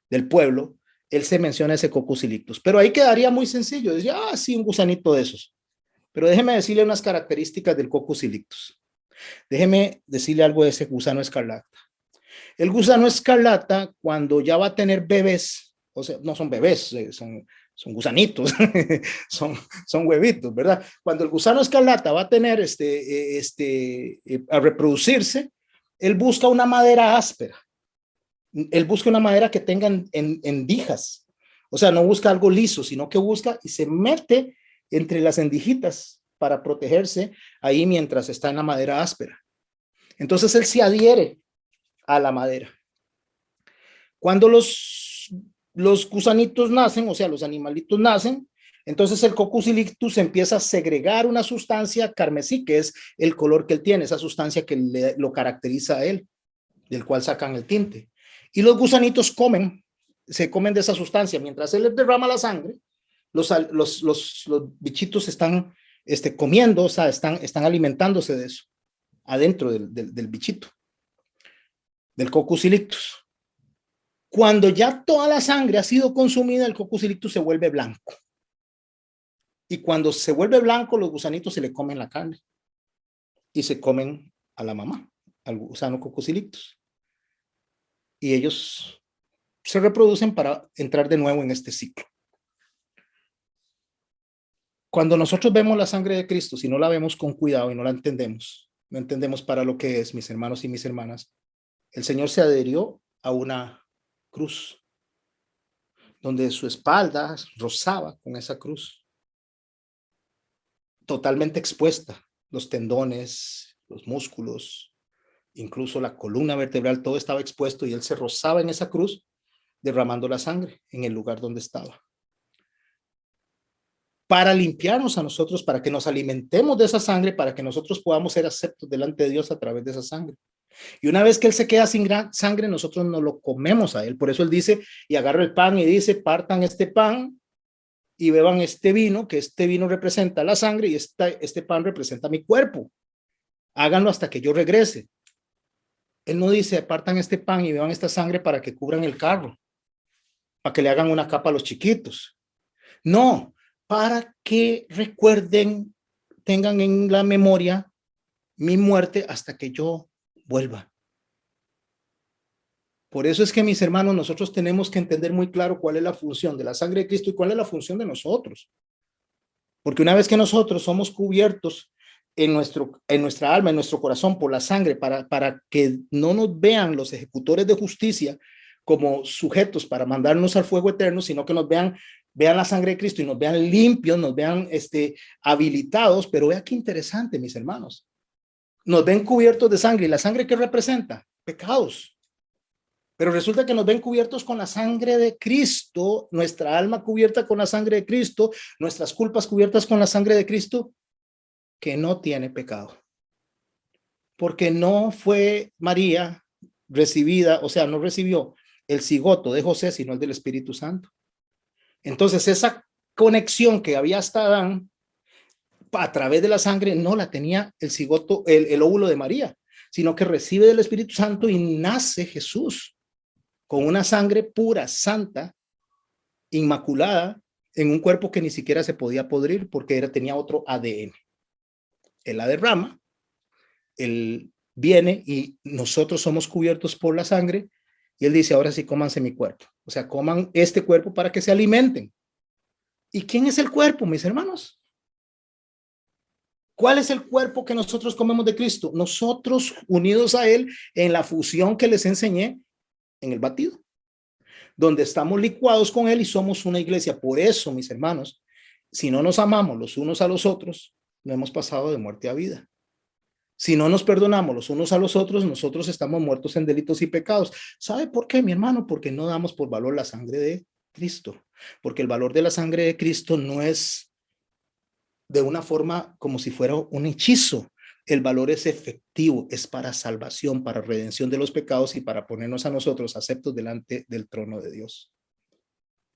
del pueblo, él se menciona ese Coccus Ictus. Pero ahí quedaría muy sencillo, decía, sí, un gusanito de esos. Pero déjeme decirle unas características del Coccus Ictus. Déjeme decirle algo de ese gusano escarlata. El gusano escarlata, cuando ya va a tener bebés, o sea, no son bebés, son gusanitos, son huevitos, ¿verdad? Cuando el gusano escarlata va a tener a reproducirse, él busca una madera áspera. Él busca una madera que tenga endijas. O sea, no busca algo liso, sino que busca y se mete entre las endijitas para protegerse ahí mientras está en la madera áspera. Entonces él se adhiere a la madera. Cuando los gusanitos nacen, o sea, los animalitos nacen, entonces el Coccus Ictus empieza a segregar una sustancia carmesí, que es el color que él tiene, esa sustancia que lo caracteriza a él, del cual sacan el tinte. Y los gusanitos se comen de esa sustancia. Mientras él les derrama la sangre, los bichitos están comiendo, o sea, están alimentándose de eso, adentro del bichito, del Coccus Ictus. Cuando ya toda la sangre ha sido consumida, el Coccus Ictus se vuelve blanco. Y cuando se vuelve blanco, los gusanitos se le comen la carne y se comen a la mamá, al gusano Coccus Ictus. Y ellos se reproducen para entrar de nuevo en este ciclo. Cuando nosotros vemos la sangre de Cristo, si no la vemos con cuidado y no la entendemos, no entendemos para lo que es, mis hermanos y mis hermanas, el Señor se adhirió a una cruz, donde su espalda rozaba con esa cruz, totalmente expuesta, los tendones, los músculos, incluso la columna vertebral, todo estaba expuesto y él se rozaba en esa cruz, derramando la sangre en el lugar donde estaba. Para limpiarnos a nosotros, para que nos alimentemos de esa sangre, para que nosotros podamos ser aceptos delante de Dios a través de esa sangre. Y una vez que él se queda sin sangre, nosotros no lo comemos a él. Por eso él dice, y agarra el pan y dice, partan este pan y beban este vino, que este vino representa la sangre y este pan representa mi cuerpo. Háganlo hasta que yo regrese. Él no dice, apartan este pan y beban esta sangre para que cubran el carro, para que le hagan una capa a los chiquitos. No, para que recuerden, tengan en la memoria mi muerte hasta que yo vuelva. Por eso es que, mis hermanos, nosotros tenemos que entender muy claro cuál es la función de la sangre de Cristo y cuál es la función de nosotros. Porque una vez que nosotros somos cubiertos en nuestra alma, en nuestro corazón por la sangre, para que no nos vean los ejecutores de justicia como sujetos para mandarnos al fuego eterno, sino que nos vean la sangre de Cristo y nos vean limpios, nos vean habilitados. Pero vea qué interesante, mis hermanos. Nos ven cubiertos de sangre. ¿Y la sangre qué representa? Pecados. Pero resulta que nos ven cubiertos con la sangre de Cristo, nuestra alma cubierta con la sangre de Cristo, nuestras culpas cubiertas con la sangre de Cristo, que no tiene pecado. Porque no fue María recibida, o sea, no recibió el cigoto de José, sino el del Espíritu Santo. Entonces, esa conexión que había hasta Adán, a través de la sangre, no la tenía el cigoto, el óvulo de María, sino que recibe del Espíritu Santo y nace Jesús con una sangre pura, santa, inmaculada, en un cuerpo que ni siquiera se podía podrir porque tenía otro ADN. Él la derrama, él viene y nosotros somos cubiertos por la sangre y él dice, ahora sí, cómanse mi cuerpo. O sea, coman este cuerpo para que se alimenten. ¿Y quién es el cuerpo, mis hermanos? ¿Cuál es el cuerpo que nosotros comemos de Cristo? Nosotros unidos a él en la fusión que les enseñé en el batido, donde estamos licuados con él y somos una iglesia. Por eso, mis hermanos, si no nos amamos los unos a los otros, no hemos pasado de muerte a vida. Si no nos perdonamos los unos a los otros, nosotros estamos muertos en delitos y pecados. ¿Sabe por qué, mi hermano? Porque no damos por valor la sangre de Cristo. Porque el valor de la sangre de Cristo no es de una forma como si fuera un hechizo. El valor es efectivo, es para salvación, para redención de los pecados y para ponernos a nosotros aceptos delante del trono de Dios.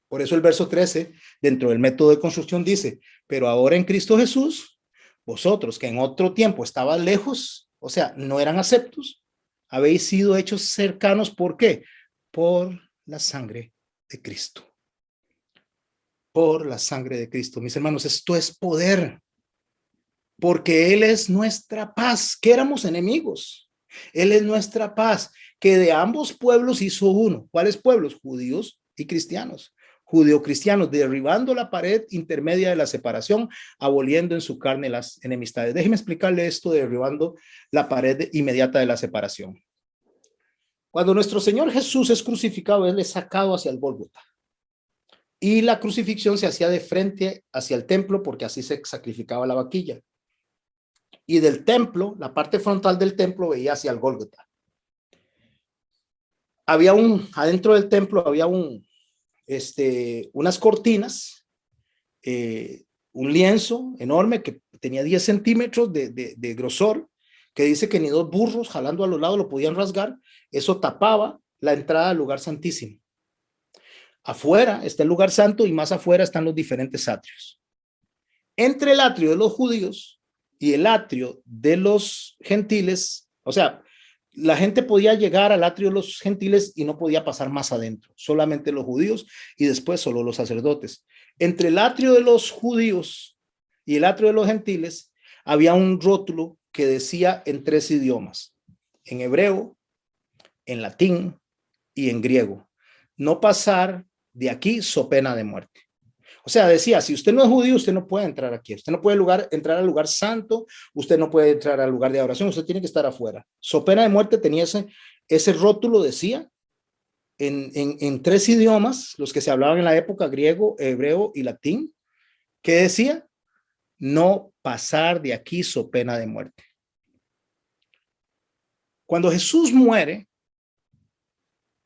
Por eso el verso 13, dentro del método de construcción, dice, pero ahora en Cristo Jesús, vosotros que en otro tiempo estaban lejos, o sea, no eran aceptos, habéis sido hechos cercanos. ¿Por qué? Por la sangre de Cristo. Por la sangre de Cristo. Mis hermanos, esto es poder. Porque Él es nuestra paz, que éramos enemigos. Él es nuestra paz, que de ambos pueblos hizo uno. ¿Cuáles pueblos? Judíos y cristianos. Judeo-cristianos, derribando la pared intermedia de la separación, aboliendo en su carne las enemistades. Déjeme explicarle esto de derribando la pared inmediata de la separación. Cuando nuestro Señor Jesús es crucificado, Él es sacado hacia el Gólgota. Y la crucifixión se hacía de frente hacia el templo porque así se sacrificaba la vaquilla. Y del templo, la parte frontal del templo veía hacia el Gólgota. Adentro del templo había unas cortinas, un lienzo enorme que tenía 10 centímetros de grosor, que dice que ni dos burros jalando a los lados lo podían rasgar. Eso tapaba la entrada al lugar santísimo. Afuera está el lugar santo y más afuera están los diferentes atrios. Entre el atrio de los judíos y el atrio de los gentiles, o sea, la gente podía llegar al atrio de los gentiles y no podía pasar más adentro, solamente los judíos y después solo los sacerdotes. Entre el atrio de los judíos y el atrio de los gentiles había un rótulo que decía en 3 idiomas, en hebreo, en latín y en griego, no pasar de aquí so pena de muerte. O sea, decía, si usted no es judío, usted no puede entrar aquí. Usted no puede entrar al lugar santo, usted no puede entrar al lugar de adoración, usted tiene que estar afuera. So pena de muerte tenía ese rótulo, decía, en 3 idiomas, los que se hablaban en la época, griego, hebreo y latín, que decía, no pasar de aquí so pena de muerte. Cuando Jesús muere,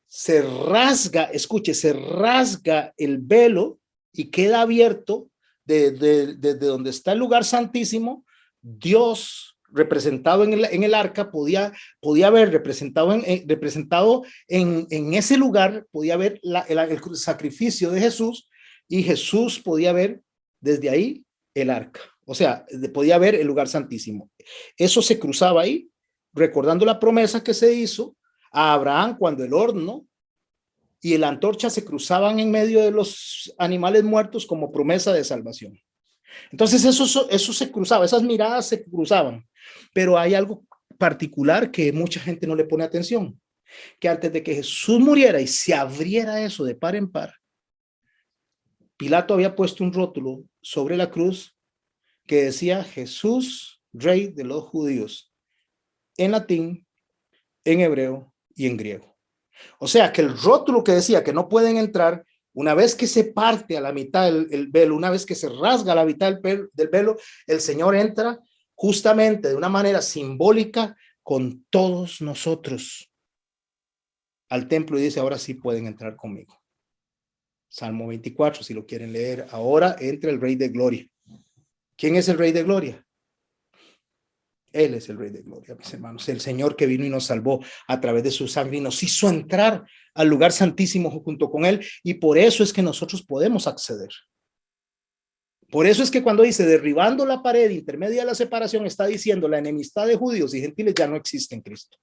se rasga, escuche, se rasga el velo y queda abierto desde donde está el lugar santísimo. Dios representado en el arca podía ver representado en ese lugar, podía ver el sacrificio de Jesús, y Jesús podía ver desde ahí el arca, o sea, podía ver el lugar santísimo. Eso se cruzaba ahí recordando la promesa que se hizo a Abraham cuando el horno y la antorcha se cruzaban en medio de los animales muertos como promesa de salvación. Entonces eso se cruzaba, esas miradas se cruzaban, pero hay algo particular que mucha gente no le pone atención, que antes de que Jesús muriera y se abriera eso de par en par, Pilato había puesto un rótulo sobre la cruz que decía Jesús, Rey de los Judíos, en latín, en hebreo y en griego. O sea que el rótulo que decía que no pueden entrar, una vez que se parte a la mitad el velo, una vez que se rasga la mitad del velo, el Señor entra justamente de una manera simbólica con todos nosotros al templo y dice, ahora sí pueden entrar conmigo. Salmo 24, si lo quieren leer. Ahora entra el Rey de Gloria. ¿Quién es el Rey de Gloria? Él es el Rey de Gloria, mis hermanos. El Señor que vino y nos salvó a través de su sangre y nos hizo entrar al lugar santísimo junto con Él. Y por eso es que nosotros podemos acceder. Por eso es que cuando dice derribando la pared intermedia de la separación, está diciendo la enemistad de judíos y gentiles ya no existe en Cristo.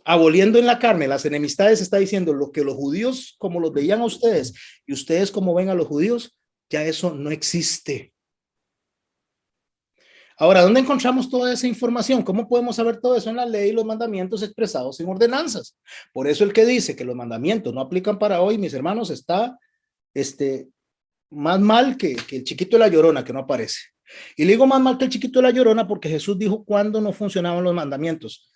Aboliendo en la carne las enemistades, está diciendo lo que los judíos como los veían a ustedes y ustedes como ven a los judíos, ya eso no existe. Ahora, ¿dónde encontramos toda esa información? ¿Cómo podemos saber todo eso? En la ley y los mandamientos expresados en ordenanzas. Por eso el que dice que los mandamientos no aplican para hoy, mis hermanos, está más mal que el chiquito de la Llorona que no aparece. Y le digo más mal que el chiquito de la Llorona porque Jesús dijo cuándo no funcionaban los mandamientos.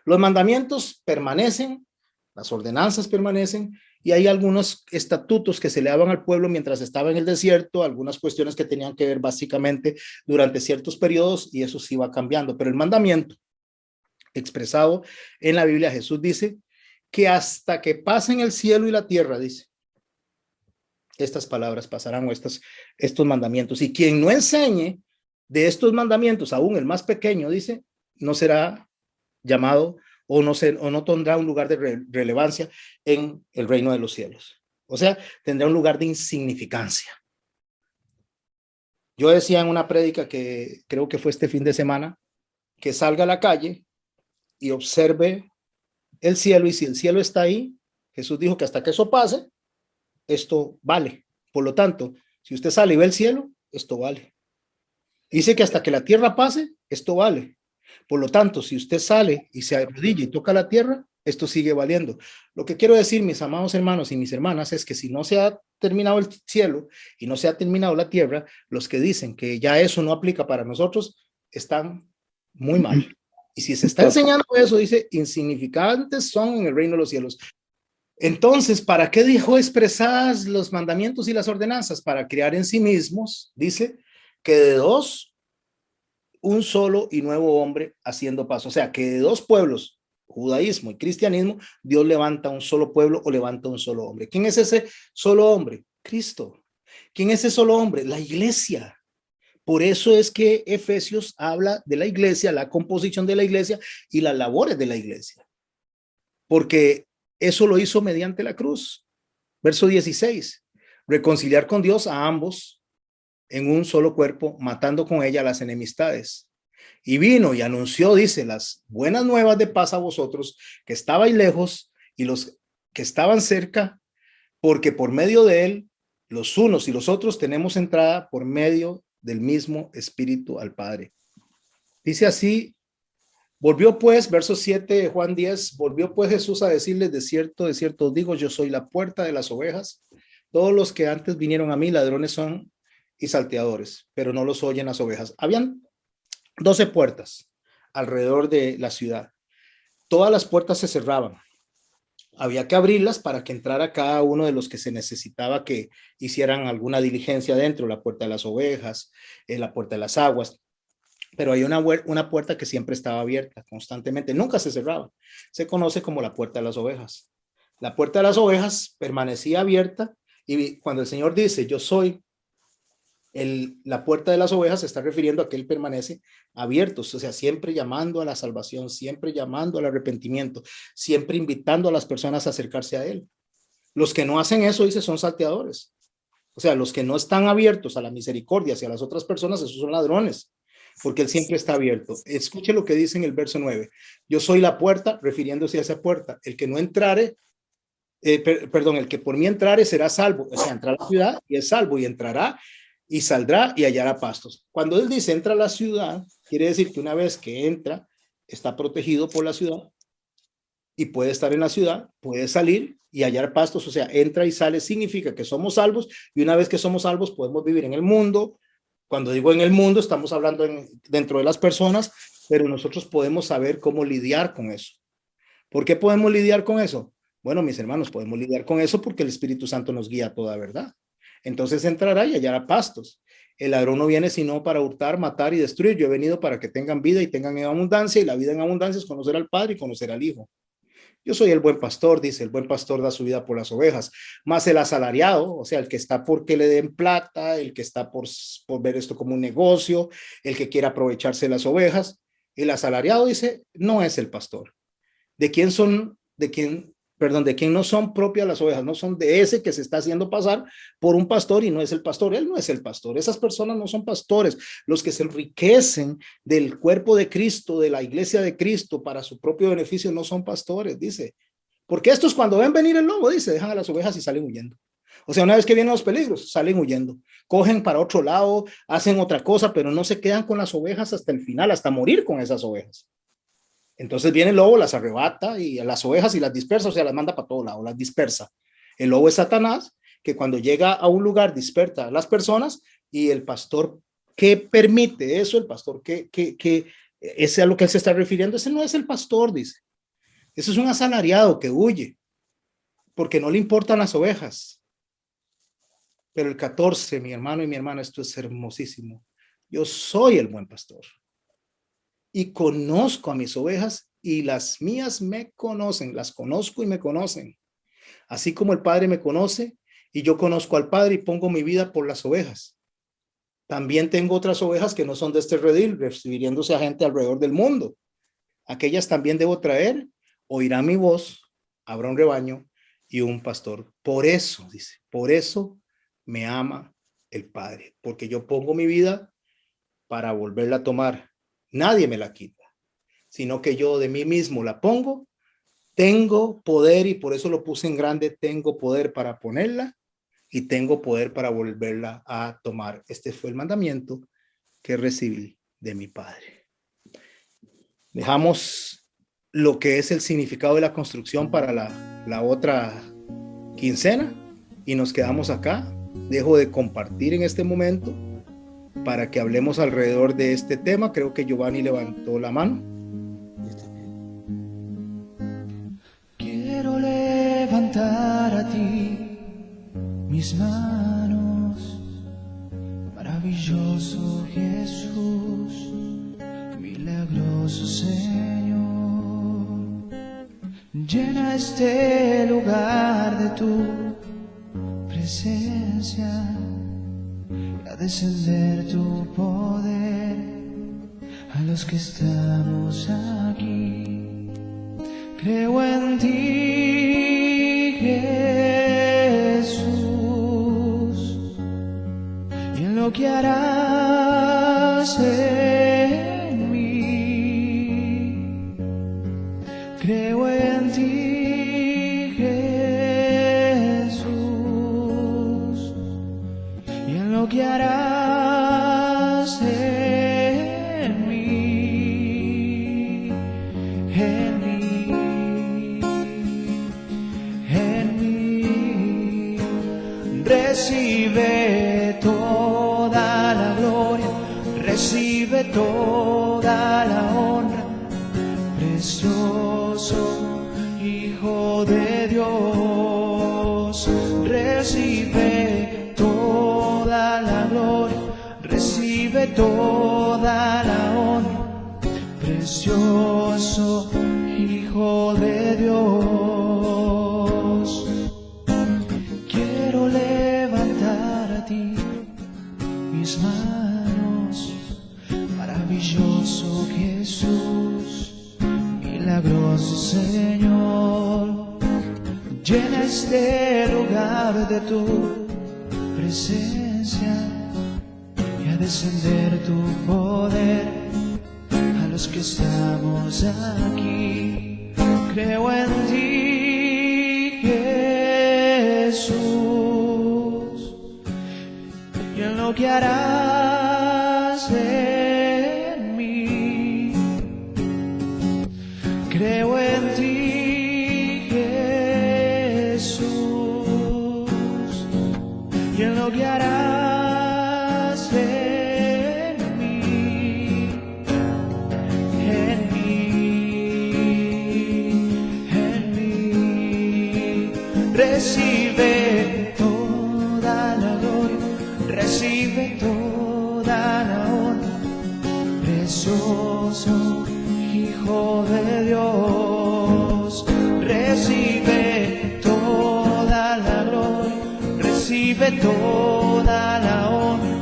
Los mandamientos permanecen, las ordenanzas permanecen, y hay algunos estatutos que se le daban al pueblo mientras estaba en el desierto, algunas cuestiones que tenían que ver básicamente durante ciertos periodos, y eso sí va cambiando. Pero el mandamiento expresado en la Biblia, Jesús dice que hasta que pasen el cielo y la tierra, dice, estas palabras pasarán, o estos mandamientos. Y quien no enseñe de estos mandamientos, aún el más pequeño, dice, no será llamado o no tendrá un lugar de relevancia en el reino de los cielos. O sea, tendrá un lugar de insignificancia. Yo decía en una prédica que creo que fue este fin de semana, que salga a la calle y observe el cielo, y si el cielo está ahí, Jesús dijo que hasta que eso pase, esto vale. Por lo tanto, si usted sale y ve el cielo, esto vale. Dice que hasta que la tierra pase, esto vale. Por lo tanto, si usted sale y se arrodilla y toca la tierra, esto sigue valiendo. Lo que quiero decir, mis amados hermanos y mis hermanas, es que si no se ha terminado el cielo y no se ha terminado la tierra, los que dicen que ya eso no aplica para nosotros están muy mal. Y si se está enseñando eso, dice, insignificantes son en el reino de los cielos. Entonces, ¿para qué dijo expresadas los mandamientos y las ordenanzas? Para crear en sí mismos, dice, que de dos, un solo y nuevo hombre haciendo paz. O sea, que de dos pueblos, judaísmo y cristianismo, Dios levanta un solo pueblo o levanta un solo hombre. ¿Quién es ese solo hombre? Cristo. ¿Quién es ese solo hombre? La iglesia. Por eso es que Efesios habla de la iglesia, la composición de la iglesia y las labores de la iglesia. Porque eso lo hizo mediante la cruz. Verso 16. Reconciliar con Dios a ambos en un solo cuerpo, matando con ella las enemistades. Y vino y anunció, dice, las buenas nuevas de paz a vosotros que estabais lejos y los que estaban cerca, porque por medio de él, los unos y los otros tenemos entrada por medio del mismo Espíritu al Padre. Dice así, volvió pues, verso 7 de Juan 10, volvió pues Jesús a decirles, de cierto os digo, yo soy la puerta de las ovejas. Todos los que antes vinieron a mí, ladrones son y salteadores, pero no los oyen las ovejas. Habían 12 puertas alrededor de la ciudad. Todas las puertas se cerraban. Había que abrirlas para que entrara cada uno de los que se necesitaba que hicieran alguna diligencia dentro, la puerta de las ovejas, la puerta de las aguas. Pero hay una puerta que siempre estaba abierta constantemente, nunca se cerraba. Se conoce como la puerta de las ovejas. La puerta de las ovejas permanecía abierta, y cuando el Señor dice, yo soy la puerta de las ovejas, se está refiriendo a que él permanece abierto, o sea, siempre llamando a la salvación, siempre llamando al arrepentimiento, siempre invitando a las personas a acercarse a él. Los que no hacen eso, dice, son salteadores. O sea, los que no están abiertos a la misericordia hacia las otras personas, esos son ladrones. porque Él siempre está abierto. Escuche lo que dice en el verso 9. Yo soy la puerta, refiriéndose a esa puerta. El que no entrare, el que por mí entrare será salvo. O sea, entra a la ciudad y es salvo, y entrará y saldrá y hallará pastos. Cuando Él dice entra a la ciudad, quiere decir que una vez que entra, está protegido por la ciudad y puede estar en la ciudad, puede salir y hallar pastos. O sea, entra y sale significa que somos salvos, y una vez que somos salvos podemos vivir en el mundo. Cuando digo en el mundo, estamos hablando dentro de las personas, pero nosotros podemos saber cómo lidiar con eso. ¿Por qué podemos lidiar con eso? Bueno, mis hermanos, podemos lidiar con eso porque el Espíritu Santo nos guía a toda verdad. Entonces entrará y hallará pastos. El ladrón no viene sino para hurtar, matar y destruir. Yo he venido para que tengan vida y tengan en abundancia, y la vida en abundancia es conocer al Padre y conocer al Hijo. Yo soy el buen pastor, dice, el buen pastor da su vida por las ovejas, más el asalariado, o sea, el que está porque le den plata, el que está por ver esto como un negocio, el que quiere aprovecharse de las ovejas. El asalariado, dice, no es el pastor. ¿De quién no son propias las ovejas? No son de ese que se está haciendo pasar por un pastor y no es el pastor. Él no es el pastor. Esas personas no son pastores. Los que se enriquecen del cuerpo de Cristo, de la iglesia de Cristo, para su propio beneficio, no son pastores, dice. Porque estos, cuando ven venir el lobo, dice, dejan a las ovejas y salen huyendo. O sea, una vez que vienen los peligros, salen huyendo, cogen para otro lado, hacen otra cosa, pero no se quedan con las ovejas hasta el final, hasta morir con esas ovejas. Entonces viene el lobo, las arrebata y a las ovejas y las dispersa, o sea, las manda para todo lado, las dispersa. El lobo es Satanás, que cuando llega a un lugar dispersa a las personas, y el pastor que permite eso, el pastor que ese es a lo que él se está refiriendo, ese no es el pastor, dice. Eso es un asalariado que huye, porque no le importan las ovejas. Pero el 14, mi hermano y mi hermana, esto es hermosísimo. Yo soy el buen pastor y conozco a mis ovejas, y las mías me conocen, las conozco y me conocen. Así como el Padre me conoce y yo conozco al Padre y pongo mi vida por las ovejas. También tengo otras ovejas que no son de este redil, refiriéndose a gente alrededor del mundo. Aquellas también debo traer, oirán mi voz, habrá un rebaño y un pastor. Por eso, dice, por eso me ama el Padre, porque yo pongo mi vida para volverla a tomar. Nadie me la quita, sino que yo de mí mismo la pongo. Tengo poder, y por eso lo puse en grande, tengo poder para ponerla y tengo poder para volverla a tomar. Este fue el mandamiento que recibí de mi Padre. Dejamos lo que es el significado de la construcción para la otra quincena y nos quedamos acá. Dejo de compartir en este momento para que hablemos alrededor de este tema. Creo que Giovanni levantó la mano. Quiero levantar a ti mis manos, maravilloso Jesús, milagroso Señor. Llena este lugar de tu presencia, a descender tu poder a los que estamos aquí. Creo en ti, Jesús, y en lo que harás en mí. Creo en ti, Jesús, y en lo que harás en mí, en mí, en mí. Recibe toda la gloria, recibe toda la honra, precioso Hijo de Dios. Recibe toda la gloria, recibe toda la honra, precioso Hijo de Dios. Quiero levantar a ti mis manos, maravilloso Jesús, milagroso Señor. Llena este lugar de tu presencia y a descender tu poder a los que estamos aquí. Creo en ti, Jesús, y en lo que harás en mí. Creo en ti, Jesús, y en lo que harás en mí, en mí. Recibe toda la gloria, recibe toda la honra, precioso Hijo de Dios. Recibe toda la gloria, recibe toda la honra,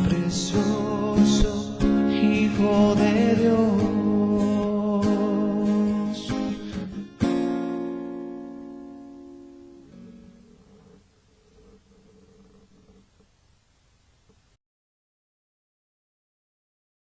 precioso Hijo de